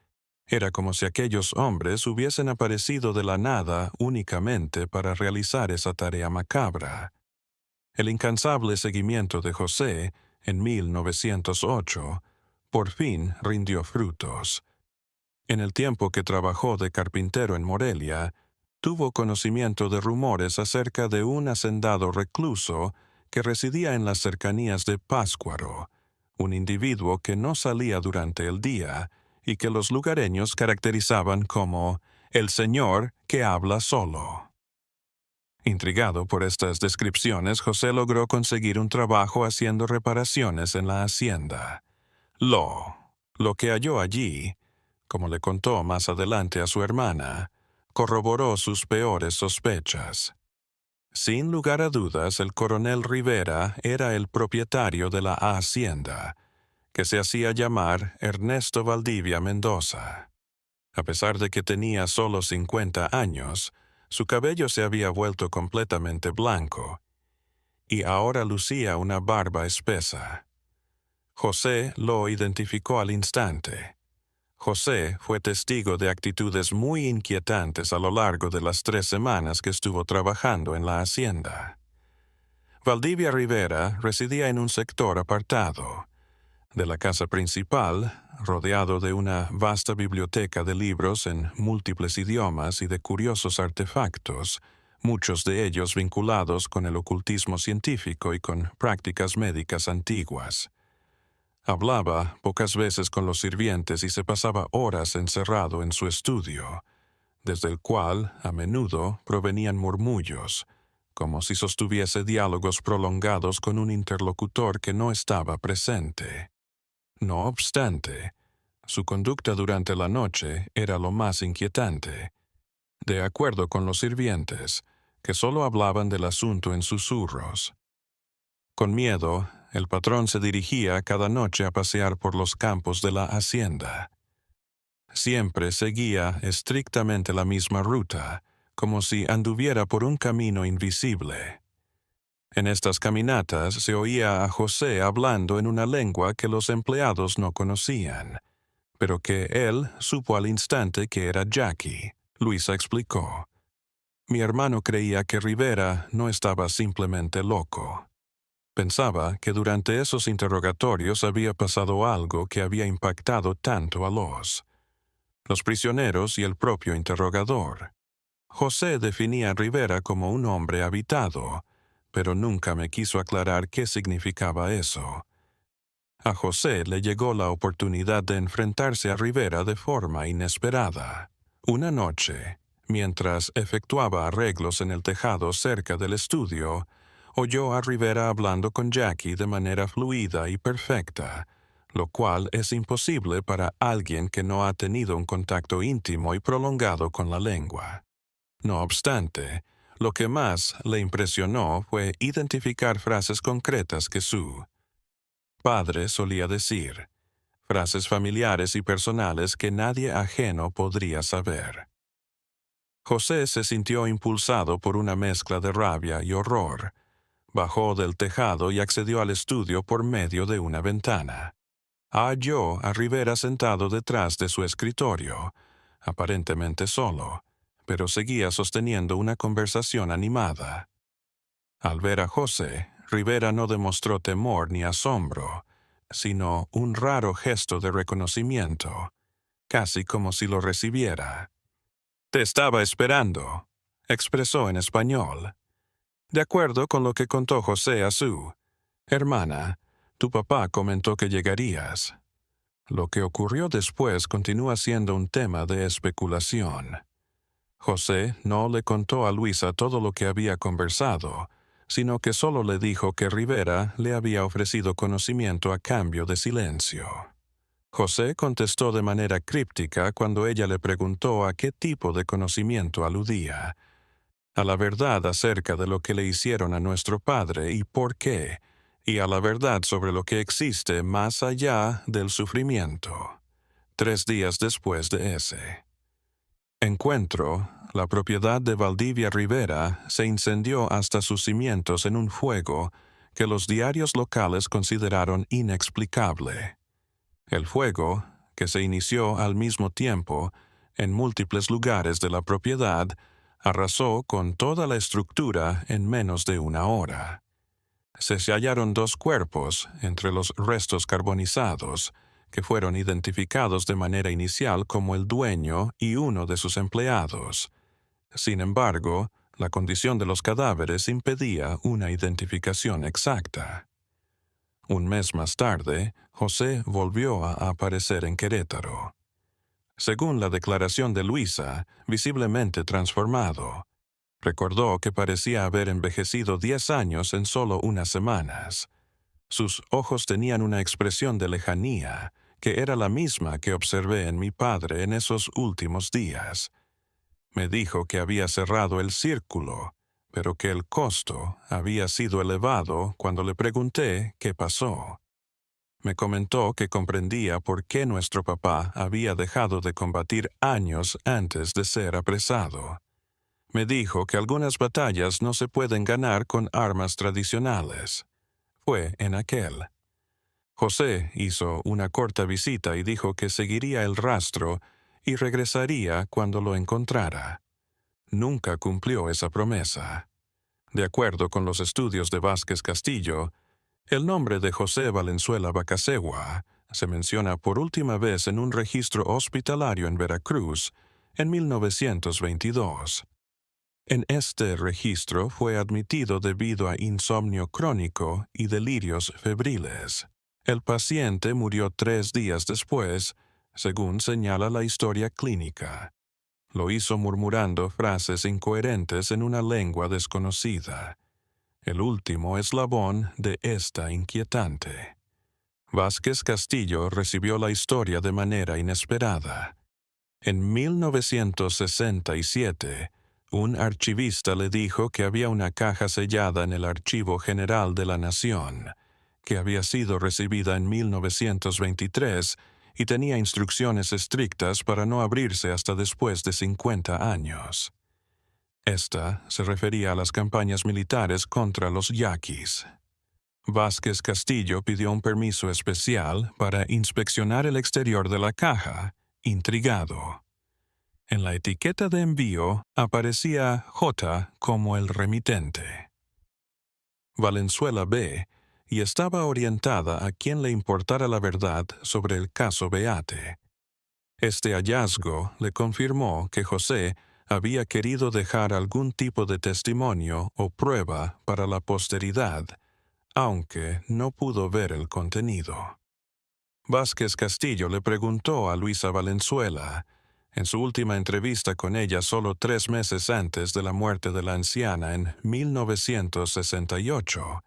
Era como si aquellos hombres hubiesen aparecido de la nada únicamente para realizar esa tarea macabra. El incansable seguimiento de José, en 1908, por fin rindió frutos. En el tiempo que trabajó de carpintero en Morelia, tuvo conocimiento de rumores acerca de un hacendado recluso que residía en las cercanías de Pátzcuaro, un individuo que no salía durante el día y que los lugareños caracterizaban como el señor que habla solo. Intrigado por estas descripciones, José logró conseguir un trabajo haciendo reparaciones en la hacienda. Lo que halló allí, como le contó más adelante a su hermana, corroboró sus peores sospechas. Sin lugar a dudas, el coronel Rivera era el propietario de la hacienda, que se hacía llamar Ernesto Valdivia Mendoza. A pesar de que tenía solo 50 años, su cabello se había vuelto completamente blanco, y ahora lucía una barba espesa. José lo identificó al instante. José fue testigo de actitudes muy inquietantes a lo largo de las 3 semanas que estuvo trabajando en la hacienda. Valdivia Rivera residía en un sector apartado de la casa principal, rodeado de una vasta biblioteca de libros en múltiples idiomas y de curiosos artefactos, muchos de ellos vinculados con el ocultismo científico y con prácticas médicas antiguas. Hablaba pocas veces con los sirvientes y se pasaba horas encerrado en su estudio, desde el cual, a menudo, provenían murmullos, como si sostuviese diálogos prolongados con un interlocutor que no estaba presente. No obstante, su conducta durante la noche era lo más inquietante. De acuerdo con los sirvientes, que solo hablaban del asunto en susurros. Con miedo, el patrón se dirigía cada noche a pasear por los campos de la hacienda. Siempre seguía estrictamente la misma ruta, como si anduviera por un camino invisible. En estas caminatas se oía a José hablando en una lengua que los empleados no conocían, pero que él supo al instante que era Jackie. Luisa explicó. Mi hermano creía que Rivera no estaba simplemente loco. Pensaba que durante esos interrogatorios había pasado algo que había impactado tanto a los prisioneros y el propio interrogador. José definía a Rivera como un hombre habitado, pero nunca me quiso aclarar qué significaba eso. A José le llegó la oportunidad de enfrentarse a Rivera de forma inesperada. Una noche, mientras efectuaba arreglos en el tejado cerca del estudio, oyó a Rivera hablando con Jackie de manera fluida y perfecta, lo cual es imposible para alguien que no ha tenido un contacto íntimo y prolongado con la lengua. No obstante, lo que más le impresionó fue identificar frases concretas que su padre solía decir, frases familiares y personales que nadie ajeno podría saber. José se sintió impulsado por una mezcla de rabia y horror. Bajó del tejado y accedió al estudio por medio de una ventana. Halló a Rivera sentado detrás de su escritorio, aparentemente solo, pero seguía sosteniendo una conversación animada. Al ver a José, Rivera no demostró temor ni asombro, sino un raro gesto de reconocimiento, casi como si lo recibiera. «Te estaba esperando», expresó en español. De acuerdo con lo que contó José a su hermana, tu papá comentó que llegarías. Lo que ocurrió después continúa siendo un tema de especulación. José no le contó a Luisa todo lo que había conversado, sino que solo le dijo que Rivera le había ofrecido conocimiento a cambio de silencio. José contestó de manera críptica cuando ella le preguntó a qué tipo de conocimiento aludía. A la verdad acerca de lo que le hicieron a nuestro padre y por qué, y a la verdad sobre lo que existe más allá del sufrimiento. 3 días después de ese encuentro, la propiedad de Valdivia Rivera se incendió hasta sus cimientos en un fuego que los diarios locales consideraron inexplicable. El fuego, que se inició al mismo tiempo en múltiples lugares de la propiedad, arrasó con toda la estructura en menos de una hora. Se hallaron 2 cuerpos entre los restos carbonizados, que fueron identificados de manera inicial como el dueño y uno de sus empleados. Sin embargo, la condición de los cadáveres impedía una identificación exacta. Un mes más tarde, José volvió a aparecer en Querétaro. Según la declaración de Luisa, visiblemente transformado, recordó que parecía haber envejecido 10 años en solo unas semanas. Sus ojos tenían una expresión de lejanía, que era la misma que observé en mi padre en esos últimos días. Me dijo que había cerrado el círculo, pero que el costo había sido elevado cuando le pregunté qué pasó. Me comentó que comprendía por qué nuestro papá había dejado de combatir años antes de ser apresado. Me dijo que algunas batallas no se pueden ganar con armas tradicionales. Fue en aquel. José hizo una corta visita y dijo que seguiría el rastro y regresaría cuando lo encontrara. Nunca cumplió esa promesa. De acuerdo con los estudios de Vázquez Castillo, el nombre de José Valenzuela Bacasegua se menciona por última vez en un registro hospitalario en Veracruz en 1922. En este registro fue admitido debido a insomnio crónico y delirios febriles. El paciente murió 3 días después, según señala la historia clínica. Lo hizo murmurando frases incoherentes en una lengua desconocida. El último eslabón de esta inquietante. Vázquez Castillo recibió la historia de manera inesperada. En 1967, un archivista le dijo que había una caja sellada en el Archivo General de la Nación, que había sido recibida en 1923 y tenía instrucciones estrictas para no abrirse hasta después de 50 años. Esta se refería a las campañas militares contra los yaquis. Vázquez Castillo pidió un permiso especial para inspeccionar el exterior de la caja, intrigado. En la etiqueta de envío aparecía J como el remitente. Valenzuela B. y estaba orientada a quien le importara la verdad sobre el caso Beate. Este hallazgo le confirmó que José había querido dejar algún tipo de testimonio o prueba para la posteridad, aunque no pudo ver el contenido. Vázquez Castillo le preguntó a Luisa Valenzuela, en su última entrevista con ella solo 3 meses antes de la muerte de la anciana en 1968,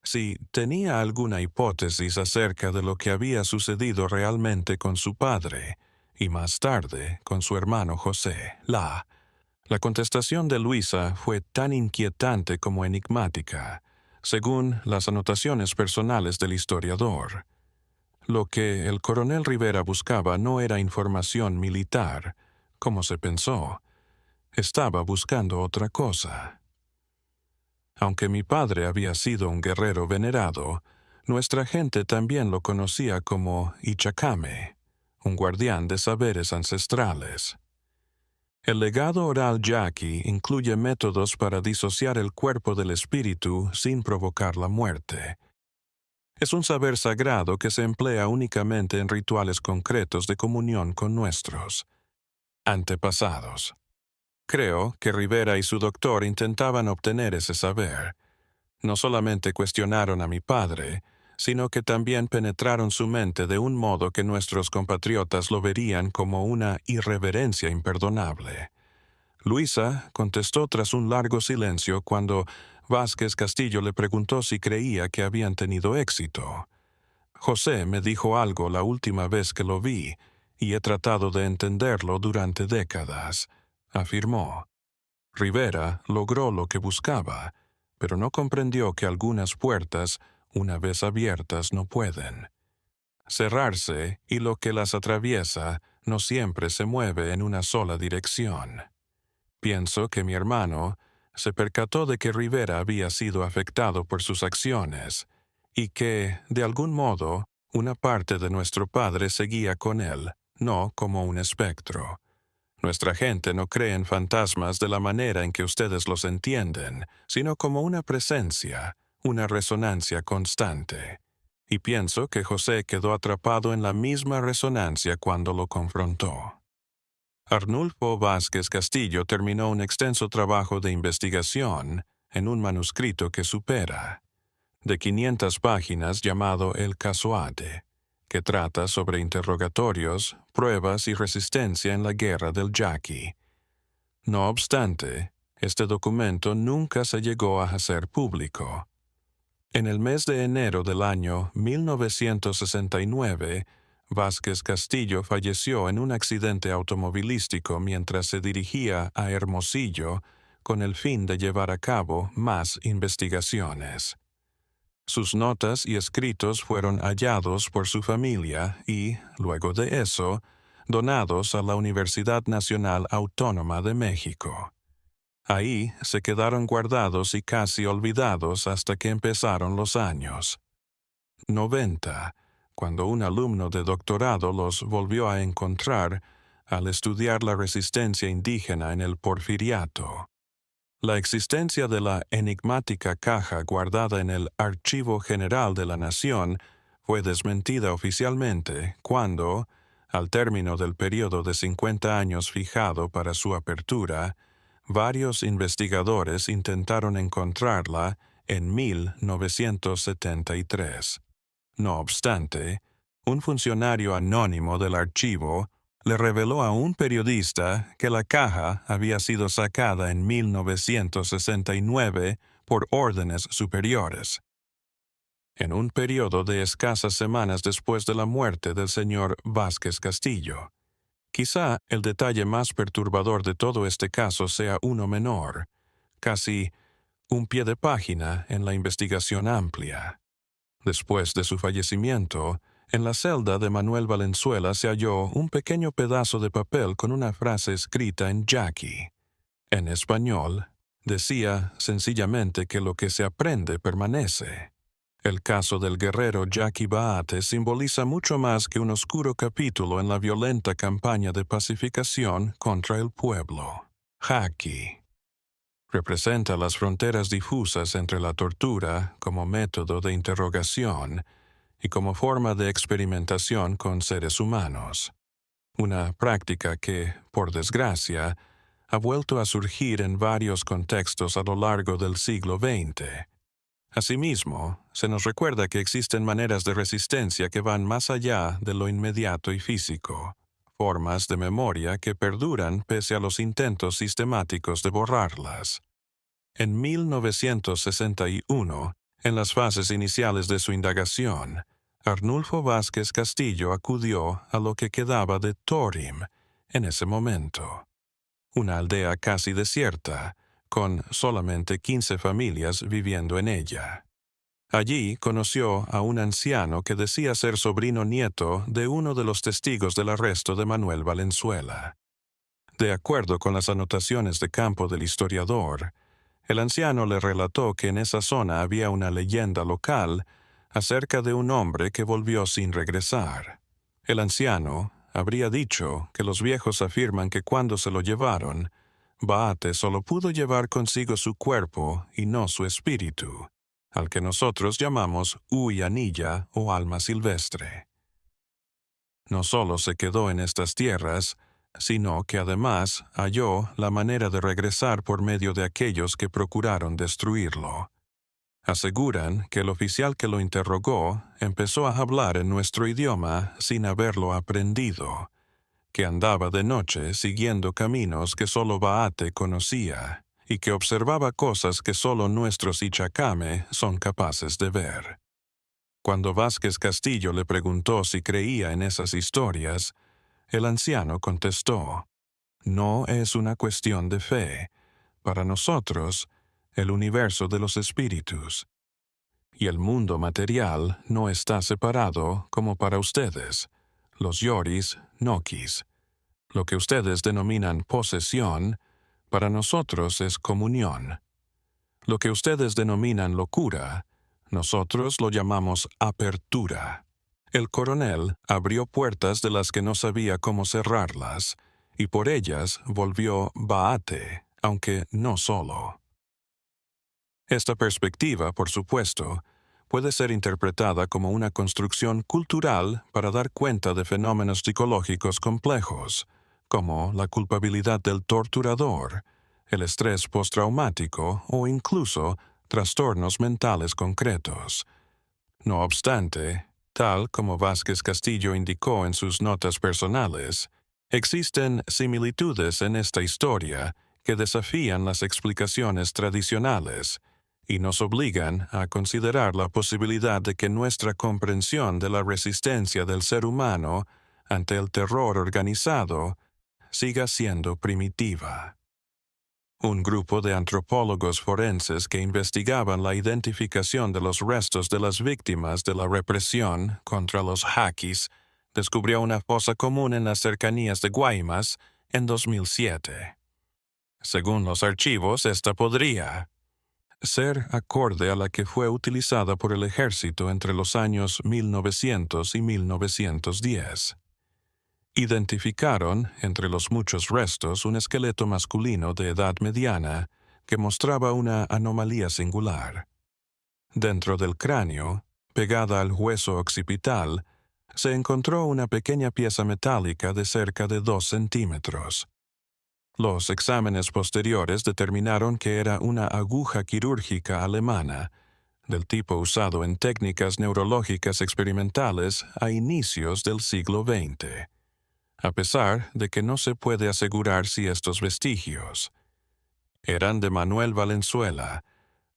si tenía alguna hipótesis acerca de lo que había sucedido realmente con su padre y más tarde con su hermano José. La contestación de Luisa fue tan inquietante como enigmática, según las anotaciones personales del historiador. Lo que el coronel Rivera buscaba no era información militar, como se pensó. Estaba buscando otra cosa. Aunque mi padre había sido un guerrero venerado, nuestra gente también lo conocía como Ichacame, un guardián de saberes ancestrales. El legado oral yaqui incluye métodos para disociar el cuerpo del espíritu sin provocar la muerte. Es un saber sagrado que se emplea únicamente en rituales concretos de comunión con nuestros antepasados. Creo que Rivera y su doctor intentaban obtener ese saber. No solamente cuestionaron a mi padre, sino que también penetraron su mente de un modo que nuestros compatriotas lo verían como una irreverencia imperdonable. Luisa contestó tras un largo silencio cuando Vázquez Castillo le preguntó si creía que habían tenido éxito. José me dijo algo la última vez que lo vi, y he tratado de entenderlo durante décadas, afirmó. Rivera logró lo que buscaba, pero no comprendió que algunas puertas, una vez abiertas, no pueden cerrarse, y lo que las atraviesa no siempre se mueve en una sola dirección. Pienso que mi hermano se percató de que Rivera había sido afectado por sus acciones, y que, de algún modo, una parte de nuestro padre seguía con él, no como un espectro. Nuestra gente no cree en fantasmas de la manera en que ustedes los entienden, sino como una presencia, una resonancia constante. Y pienso que José quedó atrapado en la misma resonancia cuando lo confrontó. Arnulfo Vázquez Castillo terminó un extenso trabajo de investigación en un manuscrito que supera de 500 páginas llamado El Caso Ade, que trata sobre interrogatorios, pruebas y resistencia en la guerra del Yaqui. No obstante, este documento nunca se llegó a hacer público. En el mes de enero del año 1969, Vázquez Castillo falleció en un accidente automovilístico mientras se dirigía a Hermosillo con el fin de llevar a cabo más investigaciones. Sus notas y escritos fueron hallados por su familia y, luego de eso, donados a la Universidad Nacional Autónoma de México. Ahí se quedaron guardados y casi olvidados hasta que empezaron los años 90, cuando un alumno de doctorado los volvió a encontrar al estudiar la resistencia indígena en el Porfiriato. La existencia de la enigmática caja guardada en el Archivo General de la Nación fue desmentida oficialmente cuando, al término del periodo de 50 años fijado para su apertura, varios investigadores intentaron encontrarla en 1973. No obstante, un funcionario anónimo del archivo le reveló a un periodista que la caja había sido sacada en 1969 por órdenes superiores, en un periodo de escasas semanas después de la muerte del señor Vázquez Castillo. Quizá el detalle más perturbador de todo este caso sea uno menor, casi un pie de página en la investigación amplia. Después de su fallecimiento, en la celda de Manuel Valenzuela se halló un pequeño pedazo de papel con una frase escrita en yaqui. En español, decía sencillamente que lo que se aprende permanece. El caso del guerrero Yaqui Baate simboliza mucho más que un oscuro capítulo en la violenta campaña de pacificación contra el pueblo. Yaqui representa las fronteras difusas entre la tortura como método de interrogación y como forma de experimentación con seres humanos. Una práctica que, por desgracia, ha vuelto a surgir en varios contextos a lo largo del siglo XX. Asimismo, se nos recuerda que existen maneras de resistencia que van más allá de lo inmediato y físico, formas de memoria que perduran pese a los intentos sistemáticos de borrarlas. En 1961, en las fases iniciales de su indagación, Arnulfo Vázquez Castillo acudió a lo que quedaba de Torim en ese momento, una aldea casi desierta, con solamente 15 familias viviendo en ella. Allí conoció a un anciano que decía ser sobrino nieto de uno de los testigos del arresto de Manuel Valenzuela. De acuerdo con las anotaciones de campo del historiador, el anciano le relató que en esa zona había una leyenda local acerca de un hombre que volvió sin regresar. El anciano habría dicho que los viejos afirman que cuando se lo llevaron, Baate solo pudo llevar consigo su cuerpo y no su espíritu, al que nosotros llamamos Uyanilla o alma silvestre. No solo se quedó en estas tierras, sino que además halló la manera de regresar por medio de aquellos que procuraron destruirlo. Aseguran que el oficial que lo interrogó empezó a hablar en nuestro idioma sin haberlo aprendido, que andaba de noche siguiendo caminos que solo Baate conocía y que observaba cosas que solo nuestros Ichacame son capaces de ver. Cuando Vázquez Castillo le preguntó si creía en esas historias, el anciano contestó: «No es una cuestión de fe. Para nosotros, el universo de los espíritus y el mundo material no está separado como para ustedes, los yoris, nokis. Lo que ustedes denominan posesión, para nosotros es comunión. Lo que ustedes denominan locura, nosotros lo llamamos apertura». El coronel abrió puertas de las que no sabía cómo cerrarlas, y por ellas volvió Baate, aunque no solo. Esta perspectiva, por supuesto, puede ser interpretada como una construcción cultural para dar cuenta de fenómenos psicológicos complejos, como la culpabilidad del torturador, el estrés postraumático o incluso trastornos mentales concretos. No obstante, tal como Vázquez Castillo indicó en sus notas personales, existen similitudes en esta historia que desafían las explicaciones tradicionales y nos obligan a considerar la posibilidad de que nuestra comprensión de la resistencia del ser humano ante el terror organizado siga siendo primitiva. Un grupo de antropólogos forenses que investigaban la identificación de los restos de las víctimas de la represión contra los Yaquis descubrió una fosa común en las cercanías de Guaymas en 2007. Según los archivos, esta podría ser acorde a la que fue utilizada por el ejército entre los años 1900 y 1910. Identificaron, entre los muchos restos, un esqueleto masculino de edad mediana que mostraba una anomalía singular. Dentro del cráneo, pegada al hueso occipital, se encontró una pequeña pieza metálica de cerca de 2 centímetros. Los exámenes posteriores determinaron que era una aguja quirúrgica alemana, del tipo usado en técnicas neurológicas experimentales a inicios del siglo XX. A pesar de que no se puede asegurar si estos vestigios eran de Manuel Valenzuela,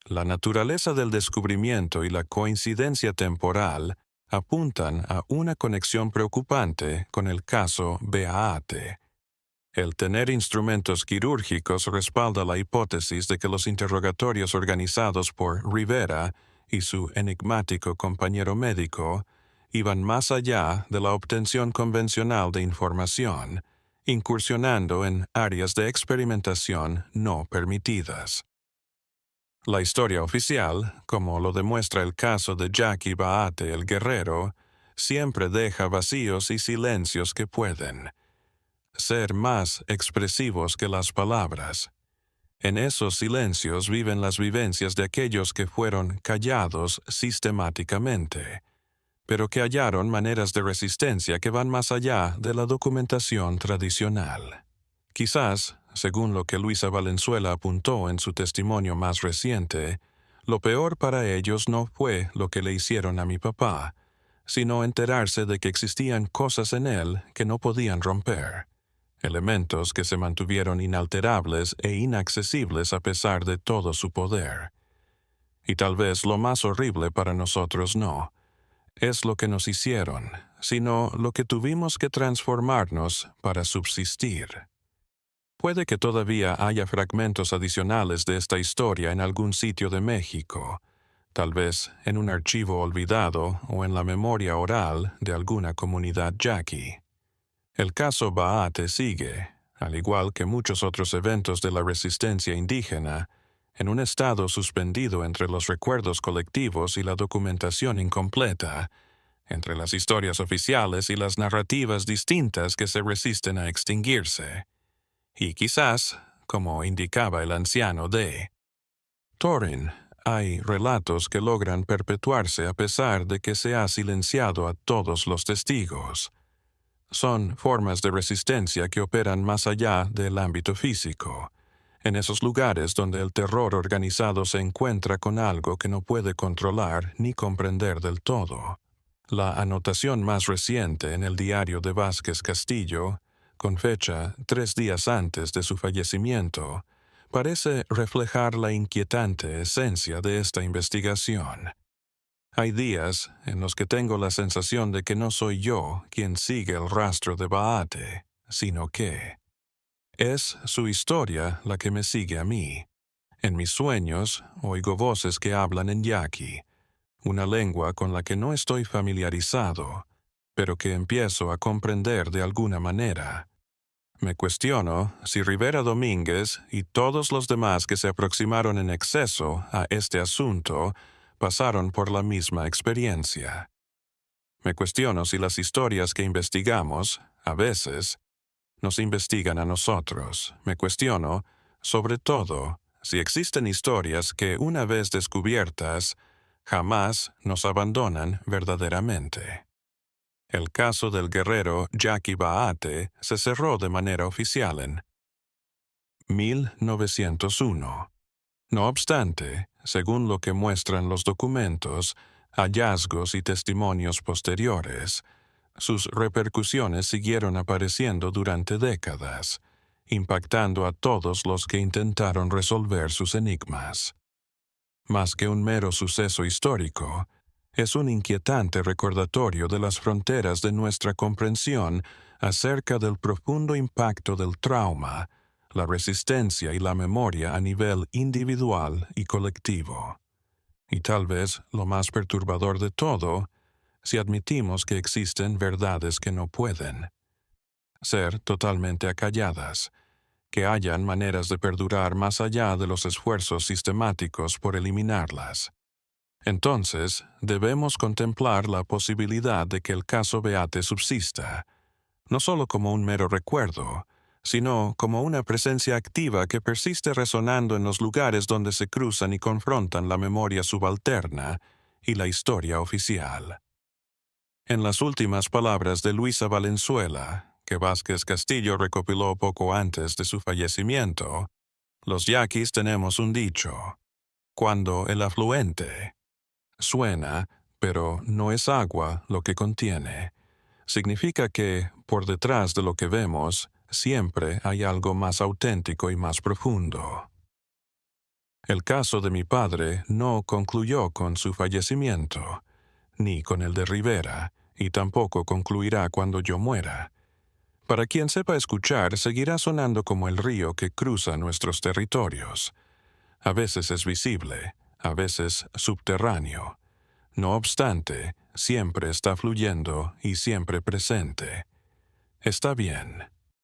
la naturaleza del descubrimiento y la coincidencia temporal apuntan a una conexión preocupante con el caso Baate. El tener instrumentos quirúrgicos respalda la hipótesis de que los interrogatorios organizados por Rivera y su enigmático compañero médico iban más allá de la obtención convencional de información, incursionando en áreas de experimentación no permitidas. La historia oficial, como lo demuestra el caso de Jackie Baate el Guerrero, siempre deja vacíos y silencios que pueden ser más expresivos que las palabras. En esos silencios viven las vivencias de aquellos que fueron callados sistemáticamente, pero que hallaron maneras de resistencia que van más allá de la documentación tradicional. Quizás, según lo que Luisa Valenzuela apuntó en su testimonio más reciente, lo peor para ellos no fue lo que le hicieron a mi papá, sino enterarse de que existían cosas en él que no podían romper, elementos que se mantuvieron inalterables e inaccesibles a pesar de todo su poder. Y tal vez lo más horrible para nosotros no es lo que nos hicieron, sino lo que tuvimos que transformarnos para subsistir. Puede que todavía haya fragmentos adicionales de esta historia en algún sitio de México, tal vez en un archivo olvidado o en la memoria oral de alguna comunidad yaqui. El caso Baate sigue, al igual que muchos otros eventos de la resistencia indígena, en un estado suspendido entre los recuerdos colectivos y la documentación incompleta, entre las historias oficiales y las narrativas distintas que se resisten a extinguirse. Y quizás, como indicaba el anciano de Torin, hay relatos que logran perpetuarse a pesar de que se ha silenciado a todos los testigos. Son formas de resistencia que operan más allá del ámbito físico, en esos lugares donde el terror organizado se encuentra con algo que no puede controlar ni comprender del todo. La anotación más reciente en el diario de Vázquez Castillo, con fecha 3 días antes de su fallecimiento, parece reflejar la inquietante esencia de esta investigación. Hay días en los que tengo la sensación de que no soy yo quien sigue el rastro de Baate, sino que es su historia la que me sigue a mí. En mis sueños oigo voces que hablan en yaqui, una lengua con la que no estoy familiarizado, pero que empiezo a comprender de alguna manera. Me cuestiono si Rivera Domínguez y todos los demás que se aproximaron en exceso a este asunto pasaron por la misma experiencia. Me cuestiono si las historias que investigamos, a veces, nos investigan a nosotros. Me cuestiono, sobre todo, si existen historias que, una vez descubiertas, jamás nos abandonan verdaderamente. El caso del guerrero Jackie Baate se cerró de manera oficial en 1901. No obstante, según lo que muestran los documentos, hallazgos y testimonios posteriores, sus repercusiones siguieron apareciendo durante décadas, impactando a todos los que intentaron resolver sus enigmas. Más que un mero suceso histórico, es un inquietante recordatorio de las fronteras de nuestra comprensión acerca del profundo impacto del trauma, la resistencia y la memoria a nivel individual y colectivo. Y tal vez lo más perturbador de todo, si admitimos que existen verdades que no pueden ser totalmente acalladas, que hayan maneras de perdurar más allá de los esfuerzos sistemáticos por eliminarlas. Entonces, debemos contemplar la posibilidad de que el caso Beate subsista, no solo como un mero recuerdo, sino como una presencia activa que persiste resonando en los lugares donde se cruzan y confrontan la memoria subalterna y la historia oficial. En las últimas palabras de Luisa Valenzuela, que Vázquez Castillo recopiló poco antes de su fallecimiento, los yaquis tenemos un dicho: cuando el afluente suena, pero no es agua lo que contiene, significa que, por detrás de lo que vemos, siempre hay algo más auténtico y más profundo. El caso de mi padre no concluyó con su fallecimiento, ni con el de Rivera, y tampoco concluirá cuando yo muera. Para quien sepa escuchar, seguirá sonando como el río que cruza nuestros territorios. A veces es visible, a veces subterráneo. No obstante, siempre está fluyendo y siempre presente. Está bien.